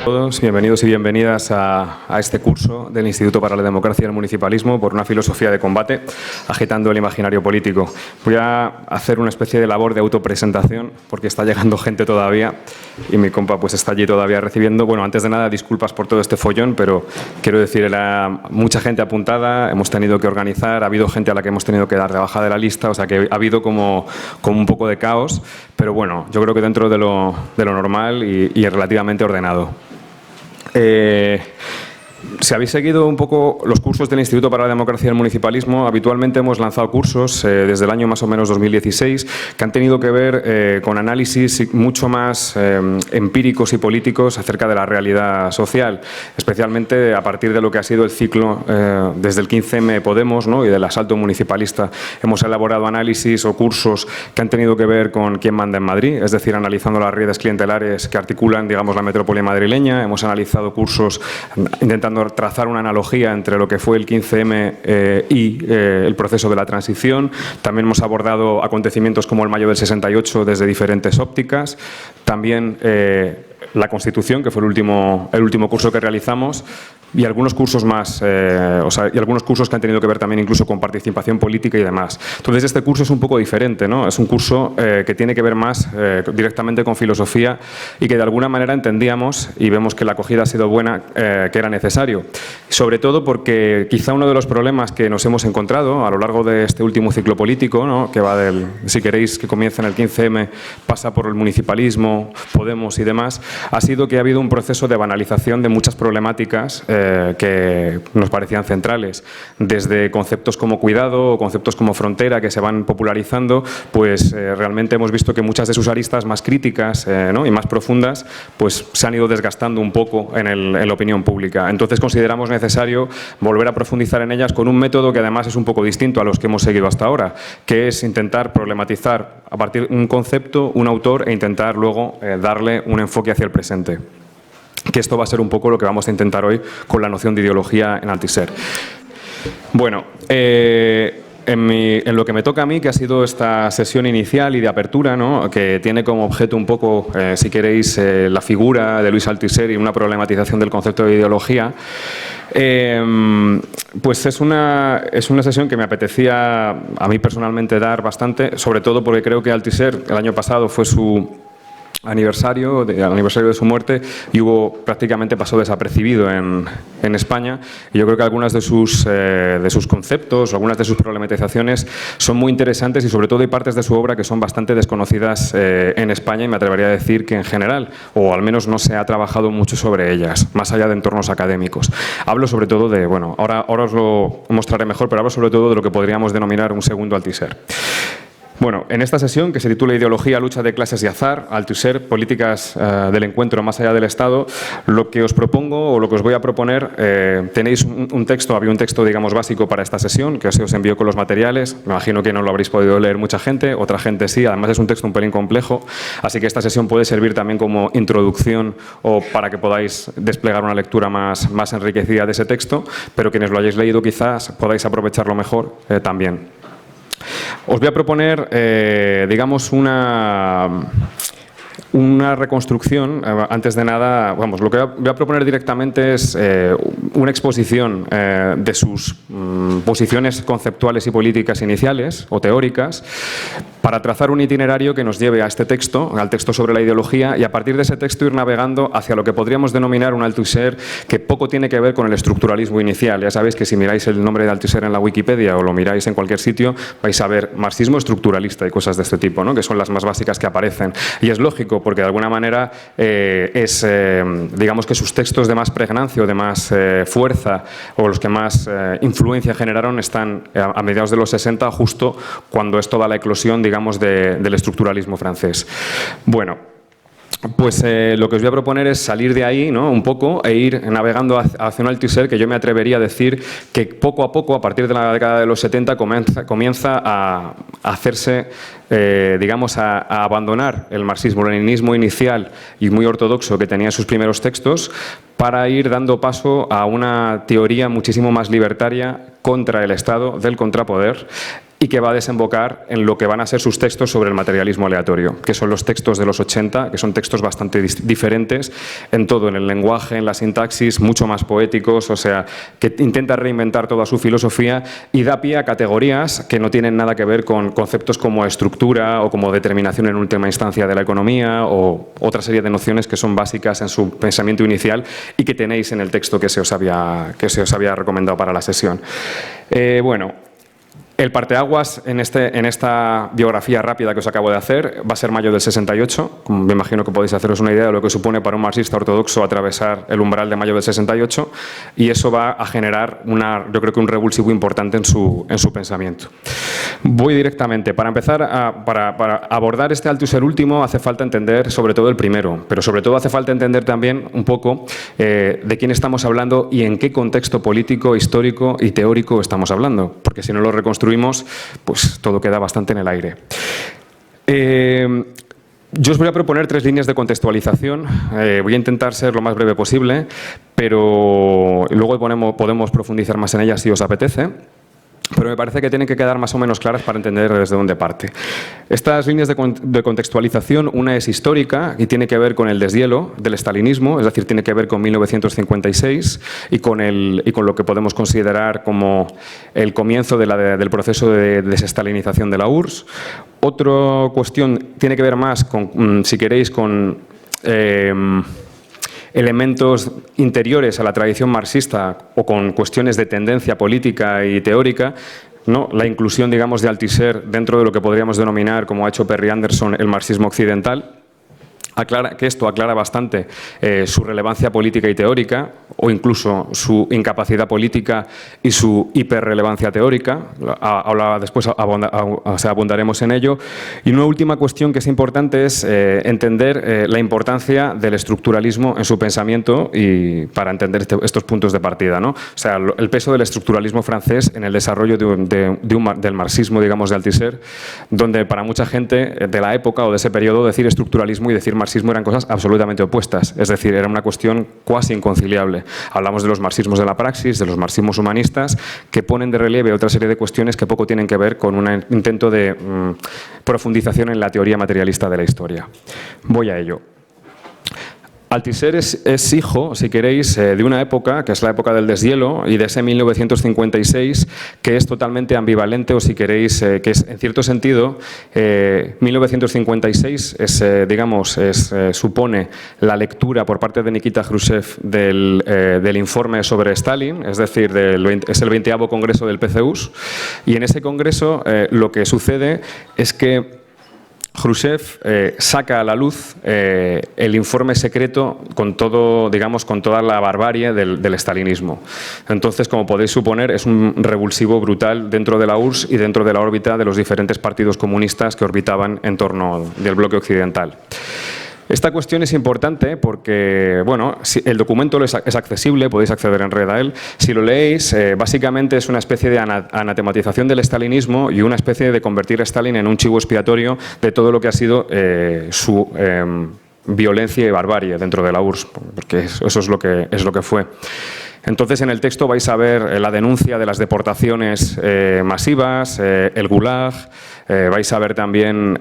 Todos, bienvenidos y bienvenidas a este curso del Instituto para la Democracia y el Municipalismo por una filosofía de combate, agitando el imaginario político. Voy a hacer una especie de labor de autopresentación porque está llegando gente todavía y mi compa pues está allí todavía recibiendo. Bueno, antes de nada, disculpas por todo este follón, pero quiero decir, era mucha gente apuntada, hemos tenido que organizar, ha habido gente a la que hemos tenido que dar de baja de la lista, o sea que ha habido como un poco de caos, pero bueno, yo creo que dentro de lo normal y relativamente ordenado. Si habéis seguido un poco los cursos del Instituto para la Democracia y el Municipalismo, habitualmente hemos lanzado cursos desde el año más o menos 2016 que han tenido que ver con análisis mucho más empíricos y políticos acerca de la realidad social, especialmente a partir de lo que ha sido el ciclo desde el 15M Podemos, ¿no?, y del asalto municipalista. Hemos elaborado análisis o cursos que han tenido que ver con quién manda en Madrid, es decir, analizando las redes clientelares que articulan, digamos, la metrópoli madrileña. Hemos analizado cursos intentando trazar una analogía entre lo que fue el 15M y el proceso de la transición. También hemos abordado acontecimientos como el Mayo del 68 desde diferentes ópticas. También la Constitución, que fue el último curso que realizamos, y algunos cursos más, y algunos cursos que han tenido que ver también incluso con participación política y demás. Entonces, este curso es un poco diferente, ¿no? Es un curso que tiene que ver más directamente con filosofía y que de alguna manera entendíamos, y vemos que la acogida ha sido buena, que era necesario. Sobre todo porque quizá uno de los problemas que nos hemos encontrado a lo largo de este último ciclo político, ¿no?, que va del, si queréis, que comienza en el 15M, pasa por el municipalismo, Podemos y demás, ha sido que ha habido un proceso de banalización de muchas problemáticas que nos parecían centrales, desde conceptos como cuidado o conceptos como frontera que se van popularizando, pues realmente hemos visto que muchas de sus aristas más críticas, ¿no?, y más profundas, pues se han ido desgastando un poco en la opinión pública. Entonces consideramos necesario volver a profundizar en ellas con un método que además es un poco distinto a los que hemos seguido hasta ahora, que es intentar problematizar a partir de un concepto, un autor, e intentar luego darle un enfoque hacia el presente. Que esto va a ser un poco lo que vamos a intentar hoy con la noción de ideología en Althusser. Bueno, en lo que me toca a mí, que ha sido esta sesión inicial y de apertura, ¿no?, que tiene como objeto un poco, si queréis, la figura de Louis Althusser y una problematización del concepto de ideología, pues es una sesión que me apetecía a mí personalmente dar bastante, sobre todo porque creo que Althusser, el año pasado fue su aniversario de su muerte y prácticamente pasó desapercibido en España, y yo creo que algunas de sus conceptos o algunas de sus problematizaciones son muy interesantes, y sobre todo hay partes de su obra que son bastante desconocidas en España, y me atrevería a decir que en general, o al menos no se ha trabajado mucho sobre ellas, más allá de entornos académicos. Hablo sobre todo de, bueno, ahora os lo mostraré mejor, pero hablo sobre todo de lo que podríamos denominar un segundo Althusser. Bueno, en esta sesión, que se titula Ideología, lucha de clases y azar, Althusser, políticas del encuentro más allá del Estado, lo que os propongo, o lo que os voy a proponer, tenéis un texto, había un texto, digamos, básico para esta sesión, que os envió con los materiales. Me imagino que no lo habréis podido leer mucha gente, otra gente sí, además es un texto un pelín complejo, así que esta sesión puede servir también como introducción o para que podáis desplegar una lectura más enriquecida de ese texto, pero quienes lo hayáis leído quizás podáis aprovecharlo mejor también. Os voy a proponer, digamos, una reconstrucción. Antes de nada, vamos, lo que voy a proponer directamente es una exposición de sus posiciones conceptuales y políticas iniciales o teóricas, para trazar un itinerario que nos lleve a este texto, al texto sobre la ideología, y a partir de ese texto ir navegando hacia lo que podríamos denominar un Althusser que poco tiene que ver con el estructuralismo inicial. Ya sabéis que si miráis el nombre de Althusser en la Wikipedia o lo miráis en cualquier sitio, vais a ver marxismo estructuralista y cosas de este tipo, ¿no?, que son las más básicas que aparecen. Y es lógico, porque de alguna manera digamos que sus textos de más pregnancia o de más fuerza, o los que más influencia generaron, están a mediados de los 60, justo cuando esto da la eclosión, digamos, del estructuralismo francés. Bueno, pues lo que os voy a proponer es salir de ahí, ¿no?, un poco, e ir navegando hacia un Althusser que yo me atrevería a decir que poco a poco, a partir de la década de los 70, comienza a hacerse, digamos, a abandonar el marxismo-leninismo inicial y muy ortodoxo que tenía en sus primeros textos, para ir dando paso a una teoría muchísimo más libertaria contra el Estado, del contrapoder, y que va a desembocar en lo que van a ser sus textos sobre el materialismo aleatorio, que son los textos de los 80, que son textos bastante diferentes en todo, en el lenguaje, en la sintaxis, mucho más poéticos, o sea, que intenta reinventar toda su filosofía y da pie a categorías que no tienen nada que ver con conceptos como estructura o como determinación en última instancia de la economía o otra serie de nociones que son básicas en su pensamiento inicial y que tenéis en el texto que se os había recomendado para la sesión. Bueno, el parteaguas en esta biografía rápida que os acabo de hacer va a ser mayo del 68. Me imagino que podéis haceros una idea de lo que supone para un marxista ortodoxo atravesar el umbral de mayo del 68, y eso va a generar yo creo que un revulsivo importante en su pensamiento. Voy directamente. Para empezar, para abordar este Althusser último hace falta entender sobre todo el primero, pero sobre todo hace falta entender también un poco de quién estamos hablando y en qué contexto político, histórico y teórico estamos hablando, porque si no lo reconstruimos, pues todo queda bastante en el aire. Yo os voy a proponer 3 líneas de contextualización. Voy a intentar ser lo más breve posible, pero luego podemos profundizar más en ellas si os apetece. Pero me parece que tienen que quedar más o menos claras para entender desde dónde parte. Estas líneas de contextualización, una es histórica y tiene que ver con el deshielo del estalinismo, es decir, tiene que ver con 1956 y con lo que podemos considerar como el comienzo del proceso de desestalinización de la URSS. Otra cuestión tiene que ver más con, si queréis, con elementos interiores a la tradición marxista o con cuestiones de tendencia política y teórica, ¿no? La inclusión, digamos, de Althusser dentro de lo que podríamos denominar, como ha hecho Perry Anderson, el marxismo occidental. Esto aclara bastante su relevancia política y teórica, o incluso su incapacidad política y su hiperrelevancia teórica. Después abundaremos en ello. Y una última cuestión que es importante es entender la importancia del estructuralismo en su pensamiento y para entender estos puntos de partida, ¿no? O sea, el peso del estructuralismo francés en el desarrollo del marxismo, digamos, de Althusser, donde para mucha gente de la época o de ese periodo decir estructuralismo y decir marxismo eran cosas absolutamente opuestas, es decir, era una cuestión cuasi inconciliable. Hablamos de los marxismos de la praxis, de los marxismos humanistas, que ponen de relieve otra serie de cuestiones que poco tienen que ver con un intento de profundización en la teoría materialista de la historia. Voy a ello. Althusser es hijo, si queréis, de una época, que es la época del deshielo, y de ese 1956, que es totalmente ambivalente, o si queréis, que es, en cierto sentido, 1956 supone la lectura por parte de Nikita Khrushchev del informe sobre Stalin, es decir, es el 20º Congreso del PCUS, y en ese congreso lo que sucede es que Khrushchev saca a la luz el informe secreto con todo, digamos, con toda la barbarie del estalinismo. Entonces, como podéis suponer, es un revulsivo brutal dentro de la URSS y dentro de la órbita de los diferentes partidos comunistas que orbitaban en torno del bloque occidental. Esta cuestión es importante porque, bueno, el documento es accesible, podéis acceder en red a él. Si lo leéis, básicamente es una especie de anatematización del estalinismo y una especie de convertir a Stalin en un chivo expiatorio de todo lo que ha sido su violencia y barbarie dentro de la URSS, porque eso es lo que fue. Entonces, en el texto vais a ver la denuncia de las deportaciones masivas, el Gulag, vais a ver también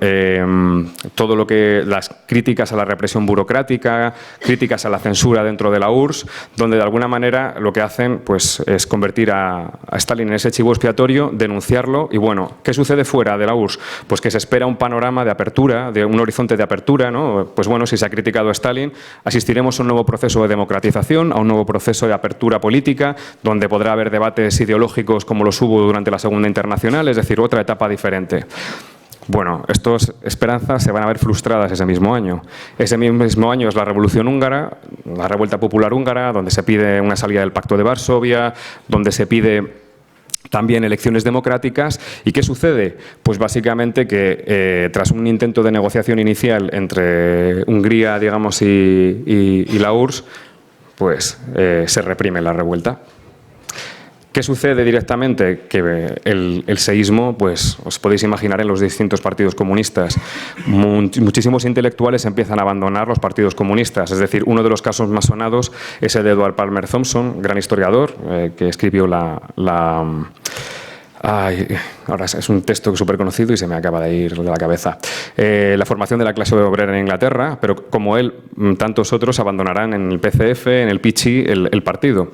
todo lo que las críticas a la represión burocrática, críticas a la censura dentro de la URSS, donde de alguna manera lo que hacen pues, es convertir a Stalin en ese chivo expiatorio, denunciarlo y bueno, ¿qué sucede fuera de la URSS? Pues que se espera un panorama de apertura, de un horizonte de apertura, ¿no? Pues bueno, si se ha criticado a Stalin, asistiremos a un nuevo proceso de democratización, a un nuevo proceso de apertura política, donde podrá haber debates ideológicos como los hubo durante la Segunda Internacional, es decir, otra etapa diferente. Bueno, estas esperanzas se van a ver frustradas ese mismo año. Ese mismo año es la Revolución Húngara, la Revuelta Popular Húngara, donde se pide una salida del Pacto de Varsovia, donde se pide también elecciones democráticas. ¿Y qué sucede? Pues básicamente que tras un intento de negociación inicial entre Hungría, digamos, y la URSS, pues se reprime la revuelta. ¿Qué sucede directamente? Que el seísmo, pues os podéis imaginar en los distintos partidos comunistas. Muchísimos intelectuales empiezan a abandonar los partidos comunistas. Es decir, uno de los casos más sonados es el de Edward Palmer Thompson, gran historiador, que escribió Ay, ahora es un texto súper conocido y se me acaba de ir de la cabeza. La formación de la clase obrera en Inglaterra, pero como él, tantos otros abandonarán en el PCF, en el Pichi, el partido.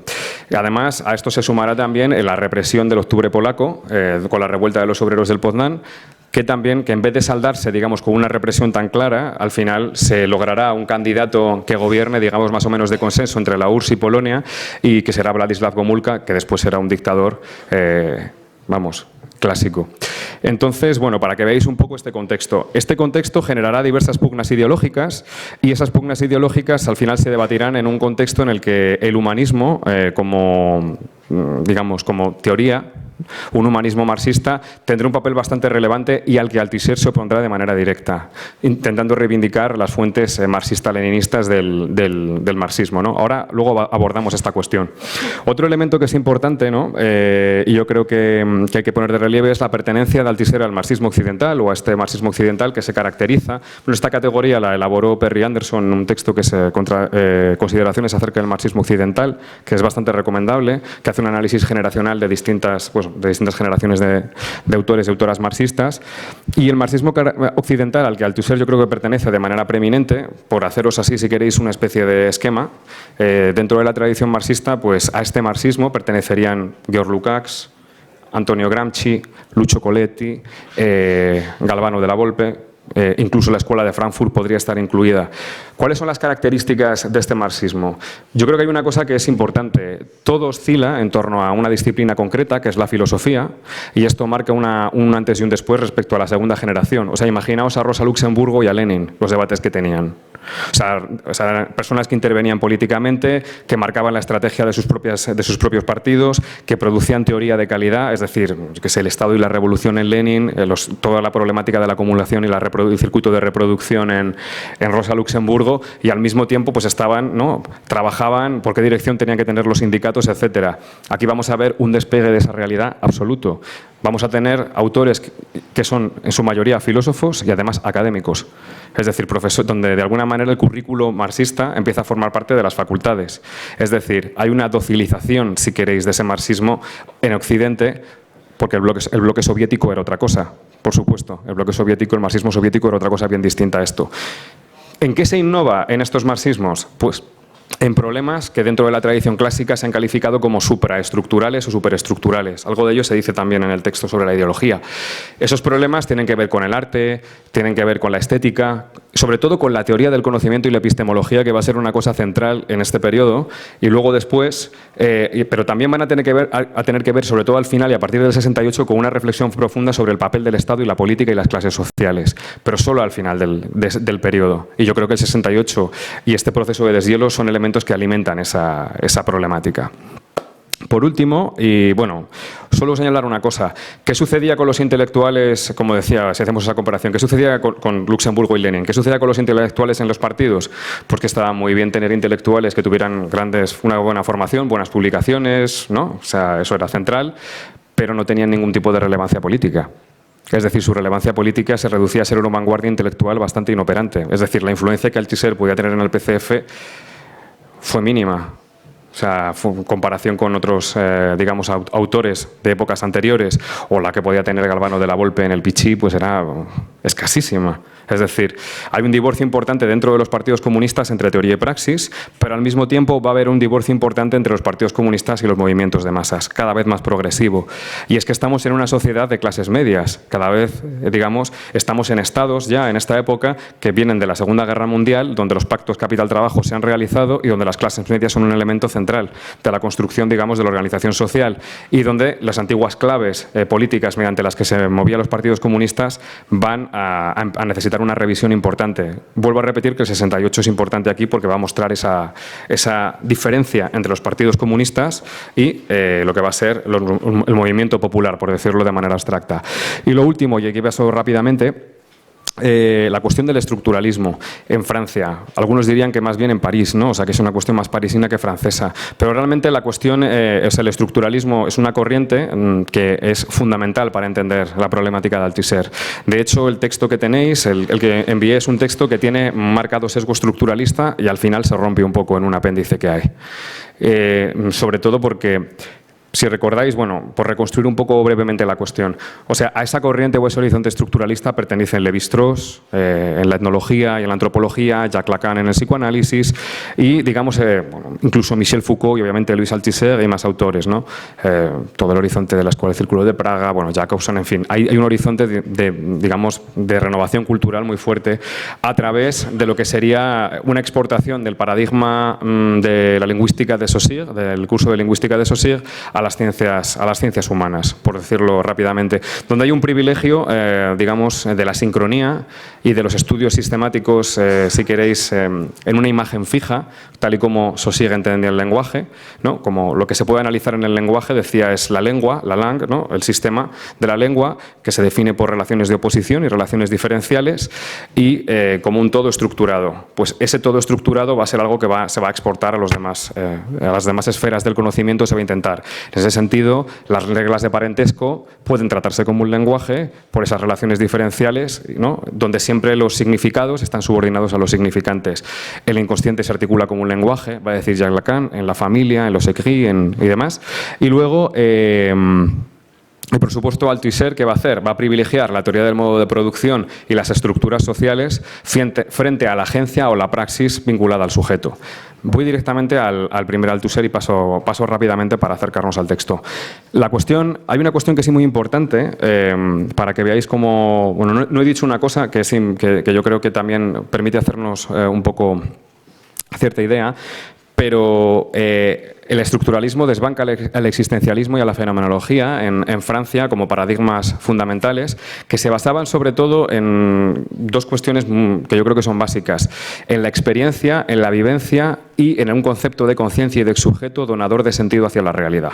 Además, a esto se sumará también la represión del octubre polaco, con la revuelta de los obreros del Poznań, que también, que en vez de saldarse, digamos, con una represión tan clara, al final se logrará un candidato que gobierne, digamos, más o menos de consenso entre la URSS y Polonia, y que será Władysław Gomułka, que después será un dictador, vamos, clásico. Entonces, bueno, para que veáis un poco este contexto generará diversas pugnas ideológicas, y esas pugnas ideológicas al final se debatirán en un contexto en el que el humanismo, como teoría, un humanismo marxista, tendrá un papel bastante relevante y al que Althusser se opondrá de manera directa, intentando reivindicar las fuentes marxista-leninistas del marxismo, ¿no? Luego abordamos esta cuestión. Otro elemento que es importante, ¿no? Y yo creo que hay que poner de relieve, es la pertenencia de Althusser al marxismo occidental, o a este marxismo occidental que se caracteriza. Bueno, esta categoría la elaboró Perry Anderson en un texto que es consideraciones acerca del marxismo occidental, que es bastante recomendable, que hace un análisis generacional de distintas generaciones de autores y autoras marxistas. Y el marxismo occidental, al que Althusser yo creo que pertenece de manera preeminente, por haceros así, si queréis, una especie de esquema, dentro de la tradición marxista, pues a este marxismo pertenecerían Georg Lukács, Antonio Gramsci, Lucio Coletti, Galvano de la Volpe, incluso la Escuela de Frankfurt podría estar incluida. ¿Cuáles son las características de este marxismo? Yo creo que hay una cosa que es importante. Todo oscila en torno a una disciplina concreta, que es la filosofía, y esto marca un antes y un después respecto a la segunda generación. O sea, imaginaos a Rosa Luxemburgo y a Lenin, los debates que tenían. O sea, personas que intervenían políticamente, que marcaban la estrategia de sus propios partidos, que producían teoría de calidad, es decir, que es el Estado y la revolución en Lenin, toda la problemática de la acumulación y el circuito de reproducción en Rosa Luxemburgo, y al mismo tiempo pues estaban, ¿no? Trabajaban por qué dirección tenían que tener los sindicatos, etcétera. Aquí vamos a ver un despegue de esa realidad absoluto. Vamos a tener autores que son en su mayoría filósofos y además académicos. Es decir, donde de alguna manera el currículo marxista empieza a formar parte de las facultades. Es decir, hay una docilización, si queréis, de ese marxismo en Occidente, porque el bloque soviético era otra cosa, por supuesto. El bloque soviético, el marxismo soviético era otra cosa bien distinta a esto. ¿En qué se innova en estos marxismos? Pues en problemas que dentro de la tradición clásica se han calificado como supraestructurales o superestructurales. Algo de ello se dice también en el texto sobre la ideología. Esos problemas tienen que ver con el arte, tienen que ver con la estética, sobre todo con la teoría del conocimiento y la epistemología, que va a ser una cosa central en este periodo, y luego después, pero también van a tener que ver, sobre todo al final y a partir del 68, con una reflexión profunda sobre el papel del Estado y la política y las clases sociales, pero solo al final del periodo. Y yo creo que el 68 y este proceso de deshielo son elementos que alimentan esa problemática. Por último, y bueno, solo señalar una cosa. ¿Qué sucedía con los intelectuales, como decía, si hacemos esa comparación, qué sucedía con Luxemburgo y Lenin? ¿Qué sucedía con los intelectuales en los partidos? Pues que estaba muy bien tener intelectuales que tuvieran una buena formación, buenas publicaciones, ¿no? O sea, eso era central, pero no tenían ningún tipo de relevancia política. Es decir, su relevancia política se reducía a ser una vanguardia intelectual bastante inoperante. Es decir, la influencia que Althusser podía tener en el PCF fue mínima. O sea, en comparación con otros, digamos, autores de épocas anteriores, o la que podía tener Galvano de la Volpe en el Pichi, pues era escasísima. Es decir, hay un divorcio importante dentro de los partidos comunistas entre teoría y praxis, pero al mismo tiempo va a haber un divorcio importante entre los partidos comunistas y los movimientos de masas, cada vez más progresivo. Y es que estamos en una sociedad de clases medias. Cada vez, digamos, estamos en estados ya en esta época que vienen de la Segunda Guerra Mundial, donde los pactos capital-trabajo se han realizado y donde las clases medias son un elemento central de la construcción, digamos, de la organización social, y donde las antiguas claves políticas mediante las que se movían los partidos comunistas van a necesitar una revisión importante. Vuelvo a repetir que el 68 es importante aquí porque va a mostrar esa diferencia entre los partidos comunistas y lo que va a ser el movimiento popular, por decirlo de manera abstracta. Y lo último, y aquí paso rápidamente, la cuestión del estructuralismo en Francia. Algunos dirían que más bien en París, ¿no? O sea, que es una cuestión más parisina que francesa. Pero realmente la cuestión es el estructuralismo, es una corriente que es fundamental para entender la problemática de Althusser. De hecho, el texto que tenéis, el que envié, es un texto que tiene marcado sesgo estructuralista y al final se rompe un poco en un apéndice que hay. Sobre todo porque Si recordáis, bueno, por reconstruir un poco brevemente la cuestión. O sea, a esa corriente o ese horizonte estructuralista pertenecen Lévi-Strauss en la etnología y en la antropología, Jacques Lacan en el psicoanálisis y, digamos, bueno, incluso Michel Foucault y, obviamente, Louis Althusser y más autores, ¿no? Todo el horizonte de la Escuela del Círculo de Praga, bueno, Jacobson, en fin. Hay un horizonte digamos, de renovación cultural muy fuerte a través de lo que sería una exportación del paradigma de la lingüística de Saussure, del curso de lingüística de Saussure, a las ciencias humanas, por decirlo rápidamente, donde hay un privilegio, digamos, de la sincronía y de los estudios sistemáticos, si queréis, en una imagen fija, tal y como Saussure entendía el lenguaje, ¿no? Como lo que se puede analizar en el lenguaje, decía, es la lengua, la langue, ¿no? El sistema de la lengua, que se define por relaciones de oposición y relaciones diferenciales, y como un todo estructurado. Pues ese todo estructurado va a ser algo que se va a exportar a las demás esferas del conocimiento, se va a intentar. En ese sentido, las reglas de parentesco pueden tratarse como un lenguaje por esas relaciones diferenciales, ¿no? Donde siempre los significados están subordinados a los significantes. El inconsciente se articula como un lenguaje, va a decir Jacques Lacan, en la familia, en los écrits y demás. Y luego, y por supuesto, Althusser, ¿qué va a hacer? Va a privilegiar la teoría del modo de producción y las estructuras sociales frente a la agencia o la praxis vinculada al sujeto. Voy directamente al primer Althusser y paso rápidamente para acercarnos al texto. Hay una cuestión que sí muy importante, para que veáis cómo... Bueno, no he dicho una cosa que yo creo que también permite hacernos un poco cierta idea, pero el estructuralismo desbanca al existencialismo y a la fenomenología en Francia como paradigmas fundamentales que se basaban sobre todo en dos cuestiones que yo creo que son básicas: en la experiencia, en la vivencia y en un concepto de conciencia y de sujeto donador de sentido hacia la realidad.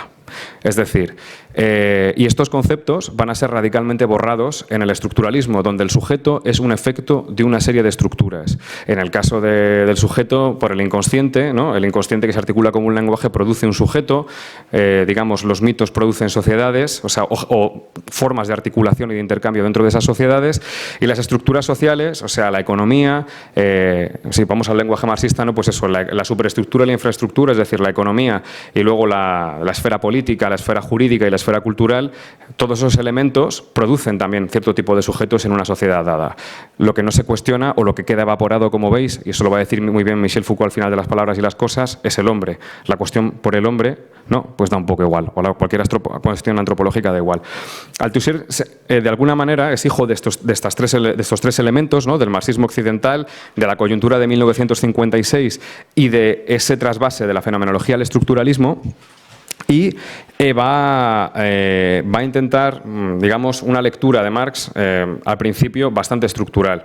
Es decir, y estos conceptos van a ser radicalmente borrados en el estructuralismo, donde el sujeto es un efecto de una serie de estructuras. En el caso del sujeto, por el inconsciente, ¿no? El inconsciente, que se articula como un lenguaje, produce un sujeto, digamos, los mitos producen sociedades, o formas de articulación y de intercambio dentro de esas sociedades, y las estructuras sociales, o sea, la economía, si vamos al lenguaje marxista, ¿no? Pues eso, la superestructura y la infraestructura, es decir, la economía y luego la esfera política, la esfera jurídica y la esfera cultural, todos esos elementos producen también cierto tipo de sujetos en una sociedad dada. Lo que no se cuestiona o lo que queda evaporado, como veis, y eso lo va a decir muy bien Michel Foucault al final de Las palabras y las cosas, es el hombre. La cuestión por el hombre, no, pues da un poco igual, o cualquier cuestión antropológica da igual. Althusser, de alguna manera, es hijo de estos tres elementos, ¿no? Del marxismo occidental, de la coyuntura de 1956 y de ese trasvase de la fenomenología al estructuralismo. Y va a intentar, digamos, una lectura de Marx al principio bastante estructural.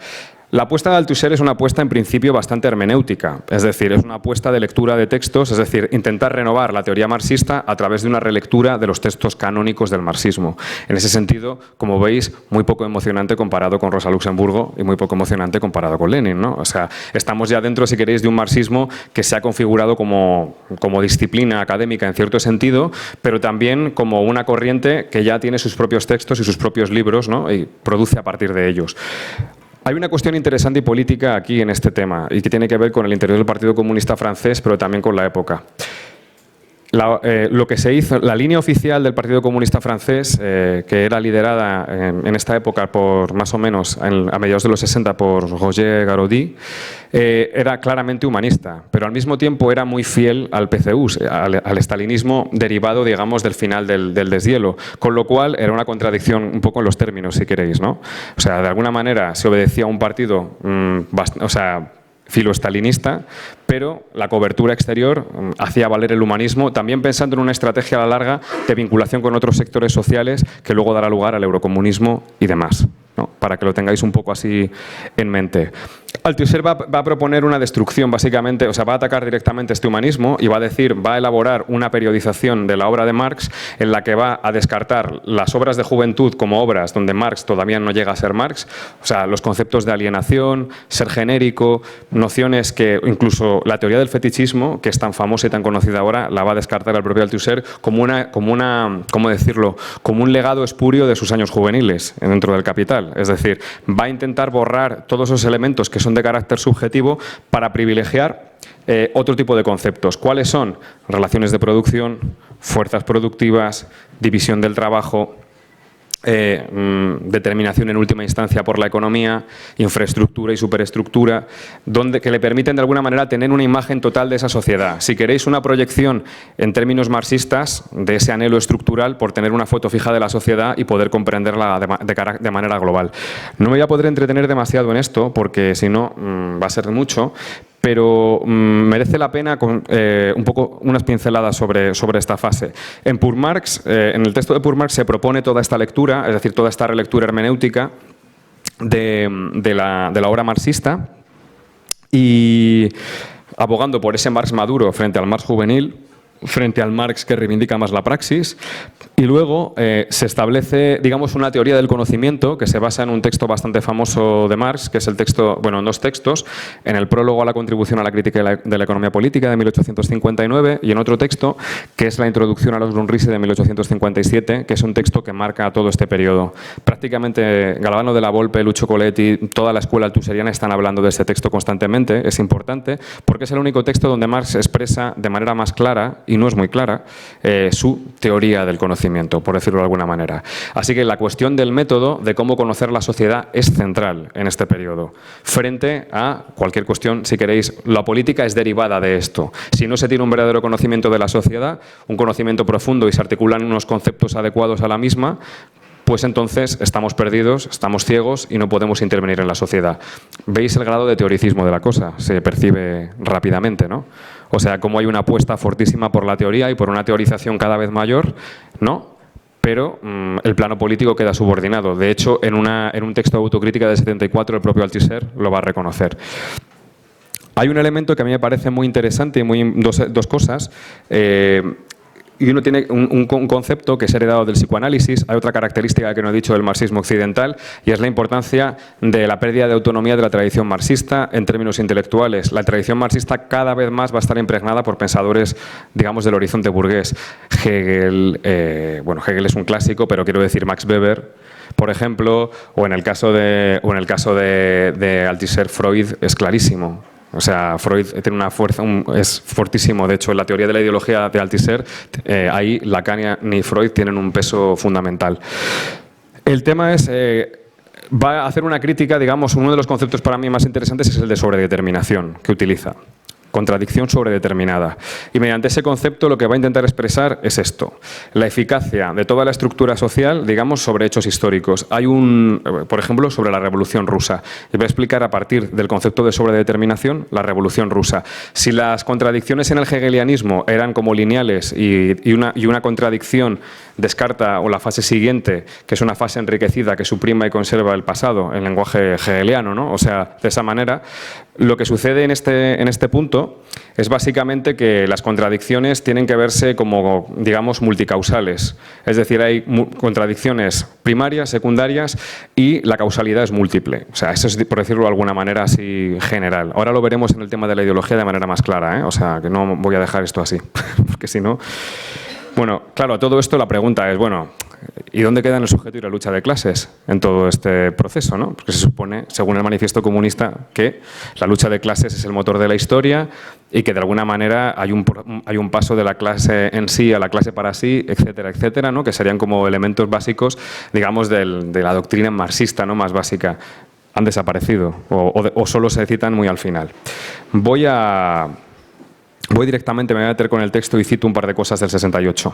La apuesta de Althusser es una apuesta en principio bastante hermenéutica, es decir, es una apuesta de lectura de textos, es decir, intentar renovar la teoría marxista a través de una relectura de los textos canónicos del marxismo. En ese sentido, como veis, muy poco emocionante comparado con Rosa Luxemburgo y muy poco emocionante comparado con Lenin, ¿no? O sea, estamos ya dentro, si queréis, de un marxismo que se ha configurado como disciplina académica en cierto sentido, pero también como una corriente que ya tiene sus propios textos y sus propios libros, ¿no? Y produce a partir de ellos. Hay una cuestión interesante y política aquí en este tema y que tiene que ver con el interior del Partido Comunista francés, pero también con la época. Lo que se hizo, la línea oficial del Partido Comunista francés, que era liderada en esta época por más o menos a mediados de los 60 por Roger Garaudy, era claramente humanista, pero al mismo tiempo era muy fiel al PCU, al estalinismo derivado, digamos, del final del deshielo, con lo cual era una contradicción un poco en los términos, si queréis, ¿no? O sea, de alguna manera se obedecía a un partido, filoestalinista, pero la cobertura exterior hacía valer el humanismo, también pensando en una estrategia a la larga de vinculación con otros sectores sociales que luego dará lugar al eurocomunismo y demás, ¿no? Para que lo tengáis un poco así en mente. Althusser va a proponer una destrucción, básicamente, o sea, va a atacar directamente este humanismo y va a elaborar una periodización de la obra de Marx en la que va a descartar las obras de juventud como obras donde Marx todavía no llega a ser Marx, o sea, los conceptos de alienación, ser genérico, nociones que incluso la teoría del fetichismo, que es tan famosa y tan conocida ahora, la va a descartar el propio Althusser como ¿cómo decirlo?, como un legado espurio de sus años juveniles dentro del Capital. Es decir, va a intentar borrar todos esos elementos que son de carácter subjetivo para privilegiar otro tipo de conceptos. ¿Cuáles son? Relaciones de producción, fuerzas productivas, división del trabajo, determinación en última instancia por la economía, infraestructura y superestructura, que le permiten de alguna manera tener una imagen total de esa sociedad. Si queréis una proyección en términos marxistas de ese anhelo estructural por tener una foto fija de la sociedad y poder comprenderla de manera global. No me voy a poder entretener demasiado en esto porque si no va a ser mucho, pero merece la pena un poco unas pinceladas sobre esta fase. En Marx, en el texto de Marx se propone toda esta lectura, es decir, toda esta relectura hermenéutica de la obra marxista y abogando por ese Marx maduro frente al Marx juvenil, frente al Marx que reivindica más la praxis, y luego se establece, digamos, una teoría del conocimiento que se basa en un texto bastante famoso de Marx, que es el texto, bueno, en dos textos, en el prólogo a la contribución a la crítica de la economía política de 1859 y en otro texto que es la introducción a los Grundrisse de 1857, que es un texto que marca todo este periodo. Prácticamente Galvano de la Volpe, Lucio Coletti, toda la escuela althuseriana están hablando de este texto constantemente. Es importante porque es el único texto donde Marx expresa de manera más clara, y no es muy clara, su teoría del conocimiento, por decirlo de alguna manera. Así que la cuestión del método de cómo conocer la sociedad es central en este periodo. Frente a cualquier cuestión, si queréis, la política es derivada de esto. Si no se tiene un verdadero conocimiento de la sociedad, un conocimiento profundo y se articulan unos conceptos adecuados a la misma, pues entonces estamos perdidos, estamos ciegos y no podemos intervenir en la sociedad. ¿Veis el grado de teoricismo de la cosa? Se percibe rápidamente, ¿no? O sea, como hay una apuesta fortísima por la teoría y por una teorización cada vez mayor, ¿no? Pero el plano político queda subordinado. De hecho, en un texto de autocrítica de 74, el propio Althusser lo va a reconocer. Hay un elemento que a mí me parece muy interesante y dos cosas. Y uno tiene un concepto que es heredado del psicoanálisis. Hay otra característica que no he dicho del marxismo occidental y es la importancia de la pérdida de autonomía de la tradición marxista en términos intelectuales. La tradición marxista cada vez más va a estar impregnada por pensadores, digamos, del horizonte burgués. Hegel, bueno, Hegel es un clásico, pero quiero decir Max Weber, por ejemplo, o en el caso de Althusser, Freud es clarísimo. O sea, Freud tiene una fuerza, es fortísimo. De hecho, en la teoría de la ideología de Althusser, ahí Lacan y Freud tienen un peso fundamental. El tema es, va a hacer una crítica, digamos, uno de los conceptos para mí más interesantes es el de sobredeterminación que utiliza. Contradicción sobredeterminada. Y mediante ese concepto lo que va a intentar expresar es esto. La eficacia de toda la estructura social, digamos, sobre hechos históricos. Hay por ejemplo, sobre la Revolución Rusa. Y voy a explicar a partir del concepto de sobredeterminación la Revolución Rusa. Si las contradicciones en el hegelianismo eran como lineales y una contradicción descarta o la fase siguiente, que es una fase enriquecida que suprima y conserva el pasado en lenguaje hegeliano, ¿no? O sea, de esa manera, lo que sucede en este punto es básicamente que las contradicciones tienen que verse como, digamos, multicausales. Es decir, hay contradicciones primarias, secundarias y la causalidad es múltiple. O sea, eso es, por decirlo de alguna manera así general. Ahora lo veremos en el tema de la ideología de manera más clara, ¿eh? O sea, que no voy a dejar esto así, porque si no... Bueno, claro, a todo esto la pregunta es, bueno, ¿y dónde quedan el sujeto y la lucha de clases en todo este proceso, ¿no? Porque se supone, según el manifiesto comunista, que la lucha de clases es el motor de la historia y que de alguna manera hay un paso de la clase en sí a la clase para sí, etcétera, etcétera, ¿no? Que serían como elementos básicos, digamos, de la doctrina marxista, ¿no? Más básica. Han desaparecido o solo se citan muy al final. Voy directamente, me voy a meter con el texto y cito un par de cosas del 68.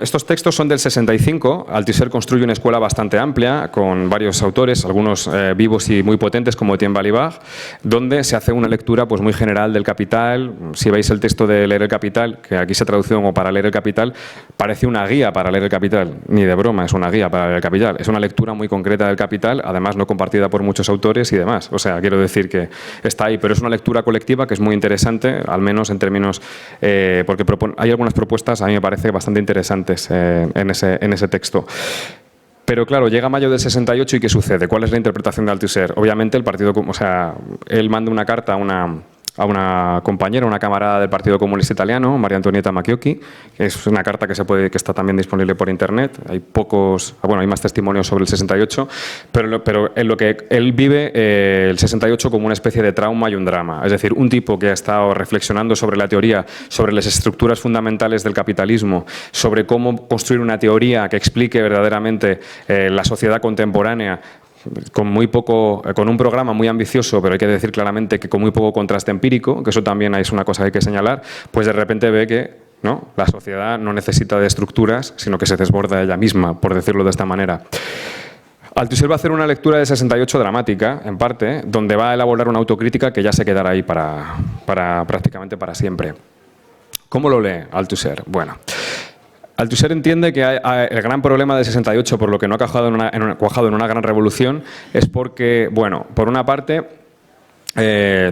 Estos textos son del 65. Althusser construye una escuela bastante amplia con varios autores, algunos vivos y muy potentes como Etienne Balibar, donde se hace una lectura pues, muy general del Capital. Si veis el texto de Leer el Capital, que aquí se traduce como para leer el Capital, parece una guía para leer el Capital. Ni de broma, es una guía para leer el Capital. Es una lectura muy concreta del Capital, además no compartida por muchos autores y demás. O sea, quiero decir que está ahí, pero es una lectura colectiva que es muy interesante, al menos en términos, porque hay algunas propuestas, a mí me parece bastante interesantes en ese texto. Pero claro, llega mayo del 68 y ¿qué sucede? ¿Cuál es la interpretación de Althusser? Obviamente el partido, o sea, él manda una carta a a una compañera, una camarada del Partido Comunista Italiano, María Antonieta Macchiocchi, que es una carta que está también disponible por internet. Hay hay más testimonios sobre el 68, pero en lo que él vive el 68 como una especie de trauma y un drama. Es decir, un tipo que ha estado reflexionando sobre la teoría, sobre las estructuras fundamentales del capitalismo, sobre cómo construir una teoría que explique verdaderamente la sociedad contemporánea, con un programa muy ambicioso, pero hay que decir claramente que con muy poco contraste empírico, que eso también es una cosa que hay que señalar, pues de repente ve que la sociedad no necesita de estructuras, sino que se desborda ella misma, por decirlo de esta manera. Althusser va a hacer una lectura de 68 dramática, en parte, donde va a elaborar una autocrítica que ya se quedará ahí prácticamente para siempre. ¿Cómo lo lee Althusser? Bueno, Althusser entiende que el gran problema del 68, por lo que no ha cuajado en una gran revolución, es porque, bueno, por una parte,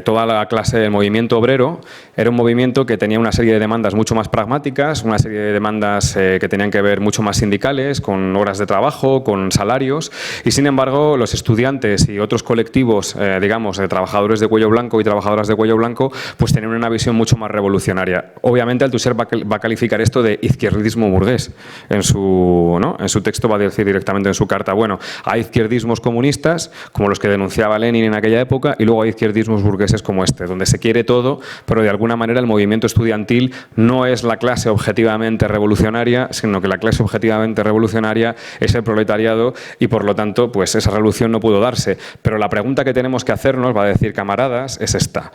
toda la clase del movimiento obrero era un movimiento que tenía una serie de demandas mucho más pragmáticas, una serie de demandas que tenían que ver mucho más sindicales, con horas de trabajo, con salarios, y sin embargo los estudiantes y otros colectivos, digamos, de trabajadores de cuello blanco y trabajadoras de cuello blanco, pues tenían una visión mucho más revolucionaria. Obviamente Althusser va a calificar esto de izquierdismo burgués. En su texto va a decir directamente en su carta, bueno, hay izquierdismos comunistas, como los que denunciaba Lenin en aquella época, y luego hay izquierdismos burgueses como este, donde se quiere todo, pero de alguna manera el movimiento estudiantil no es la clase objetivamente revolucionaria, sino que la clase objetivamente revolucionaria es el proletariado y por lo tanto pues esa revolución no pudo darse. Pero la pregunta que tenemos que hacernos, va a decir camaradas, es esta: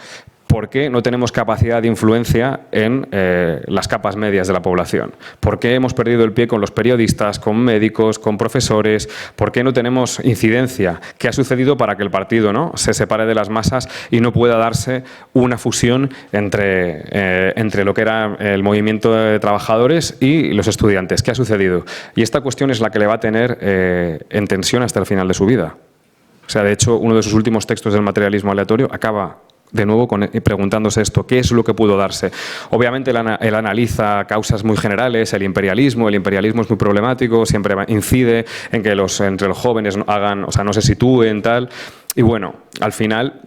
¿por qué no tenemos capacidad de influencia en las capas medias de la población? ¿Por qué hemos perdido el pie con los periodistas, con médicos, con profesores? ¿Por qué no tenemos incidencia? ¿Qué ha sucedido para que el partido se separe de las masas y no pueda darse una fusión entre lo que era el movimiento de trabajadores y los estudiantes? ¿Qué ha sucedido? Y esta cuestión es la que le va a tener en tensión hasta el final de su vida. O sea, de hecho, uno de sus últimos textos del materialismo aleatorio acaba de nuevo preguntándose esto: ¿qué es lo que pudo darse? Obviamente él analiza causas muy generales, el imperialismo es muy problemático, siempre incide en que entre los jóvenes no se sitúen, tal, y bueno, al final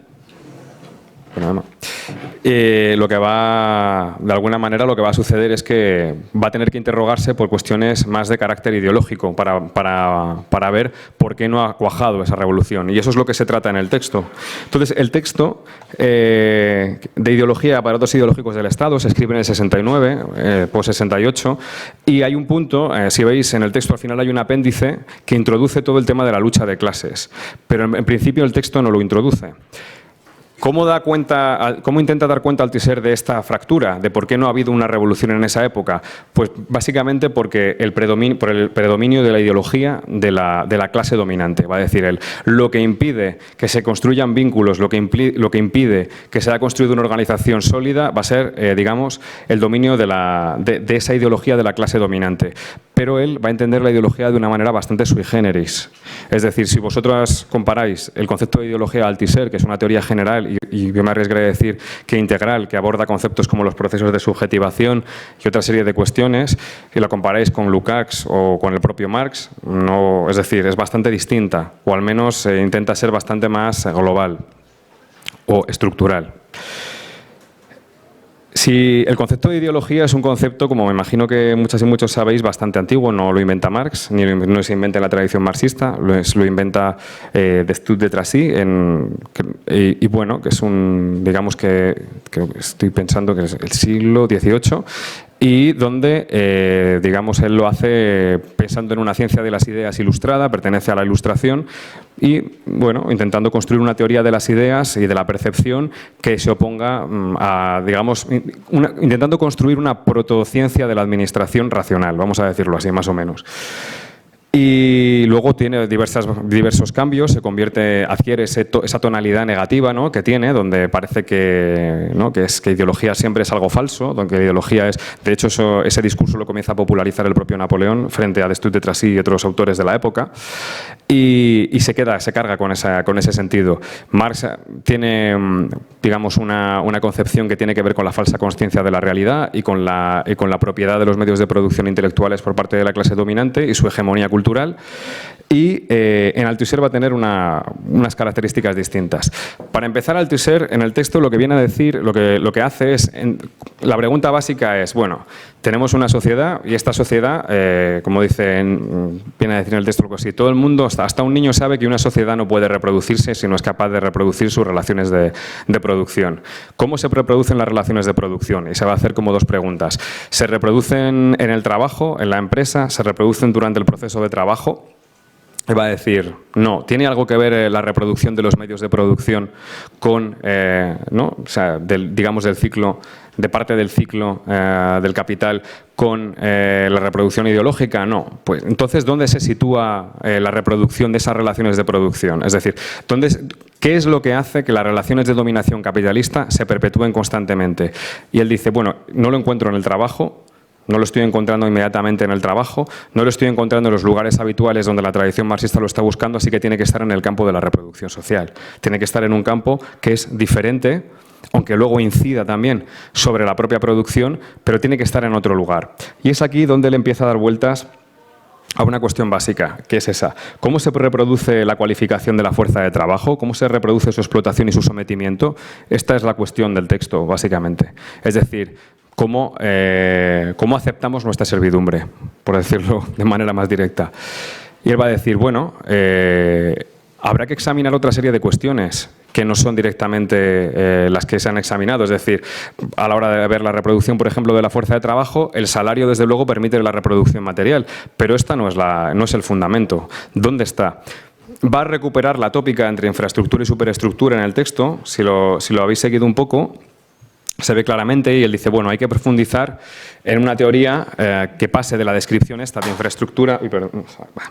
lo que de alguna manera lo que va a suceder es que va a tener que interrogarse por cuestiones más de carácter ideológico para ver por qué no ha cuajado esa revolución, y eso es lo que se trata en el texto. Entonces, el texto de ideología de aparatos ideológicos del Estado se escribe en el 69, post 68, y hay un punto, si veis en el texto al final hay un apéndice que introduce todo el tema de la lucha de clases, pero en principio el texto no lo introduce. ¿Cómo intenta dar cuenta Althusser de esta fractura, de por qué no ha habido una revolución en esa época? Pues básicamente porque por el predominio de la ideología de la clase dominante. Va a decir él, lo que impide que se construyan vínculos, lo que impide que se haya construido una organización sólida va a ser, digamos, el dominio de esa ideología de la clase dominante. Pero él va a entender la ideología de una manera bastante sui generis. Es decir, si vosotros comparáis el concepto de ideología de Althusser, que es una teoría general, y yo me arriesgaré a decir que integral, que aborda conceptos como los procesos de subjetivación y otra serie de cuestiones, y lo comparáis con Lukács o con el propio Marx, es decir, es bastante distinta, o al menos intenta ser bastante más global o estructural. Si el concepto de ideología es un concepto, como me imagino que muchas y muchos sabéis, bastante antiguo, no lo inventa Marx, no se inventa en la tradición marxista, lo inventa Destutt de Tracy, y bueno, que es digamos que estoy pensando que es el siglo XVIII, y donde, digamos, él lo hace pensando en una ciencia de las ideas ilustrada, pertenece a la Ilustración, y, bueno, intentando construir una teoría de las ideas y de la percepción que se oponga a, digamos, intentando construir una protociencia de la administración racional, vamos a decirlo así, más o menos. Y luego tiene diversos cambios, adquiere esa tonalidad negativa, ¿no?, que tiene, donde parece que ideología siempre es algo falso, donde ideología es... De hecho, ese discurso lo comienza a popularizar el propio Napoleón frente a Destutt de Tracy y otros autores de la época, y se carga con ese sentido. Marx tiene, digamos, una concepción que tiene que ver con la falsa consciencia de la realidad y con la propiedad de los medios de producción intelectuales por parte de la clase dominante y su hegemonía cultural. Y en Althusser va a tener unas características distintas. Para empezar, Althusser en el texto lo que viene a decir, lo que hace es, la pregunta básica es, bueno, tenemos una sociedad y esta sociedad, como viene a decir en el texto, si todo el mundo, hasta un niño sabe que una sociedad no puede reproducirse si no es capaz de reproducir sus relaciones de producción. ¿Cómo se reproducen las relaciones de producción? Y se va a hacer como dos preguntas. ¿Se reproducen en el trabajo, en la empresa? ¿Se reproducen durante el proceso de trabajo? Y va a decir, no, ¿tiene algo que ver la reproducción de los medios de producción con, ¿no? O sea, digamos, del ciclo, de parte del ciclo del capital con la reproducción ideológica? No. Pues entonces, ¿dónde se sitúa la reproducción de esas relaciones de producción? Es decir, ¿qué es lo que hace que las relaciones de dominación capitalista se perpetúen constantemente? Y él dice, bueno, no lo encuentro en el trabajo. No lo estoy encontrando inmediatamente en el trabajo, no lo estoy encontrando en los lugares habituales donde la tradición marxista lo está buscando, así que tiene que estar en el campo de la reproducción social. Tiene que estar en un campo que es diferente, aunque luego incida también sobre la propia producción, pero tiene que estar en otro lugar. Y es aquí donde él empieza a dar vueltas a una cuestión básica, que es esa. ¿Cómo se reproduce la cualificación de la fuerza de trabajo? ¿Cómo se reproduce su explotación y su sometimiento? Esta es la cuestión del texto, básicamente. Es decir, ¿cómo aceptamos nuestra servidumbre? Por decirlo de manera más directa. Y él va a decir, bueno, habrá que examinar otra serie de cuestiones que no son directamente las que se han examinado. Es decir, a la hora de ver la reproducción, por ejemplo, de la fuerza de trabajo, el salario, desde luego, permite la reproducción material, pero esta no es el fundamento. ¿Dónde está? Va a recuperar la tópica entre infraestructura y superestructura en el texto, si lo habéis seguido un poco. Se ve claramente y él dice, bueno, hay que profundizar en una teoría que pase de la descripción esta de infraestructura, no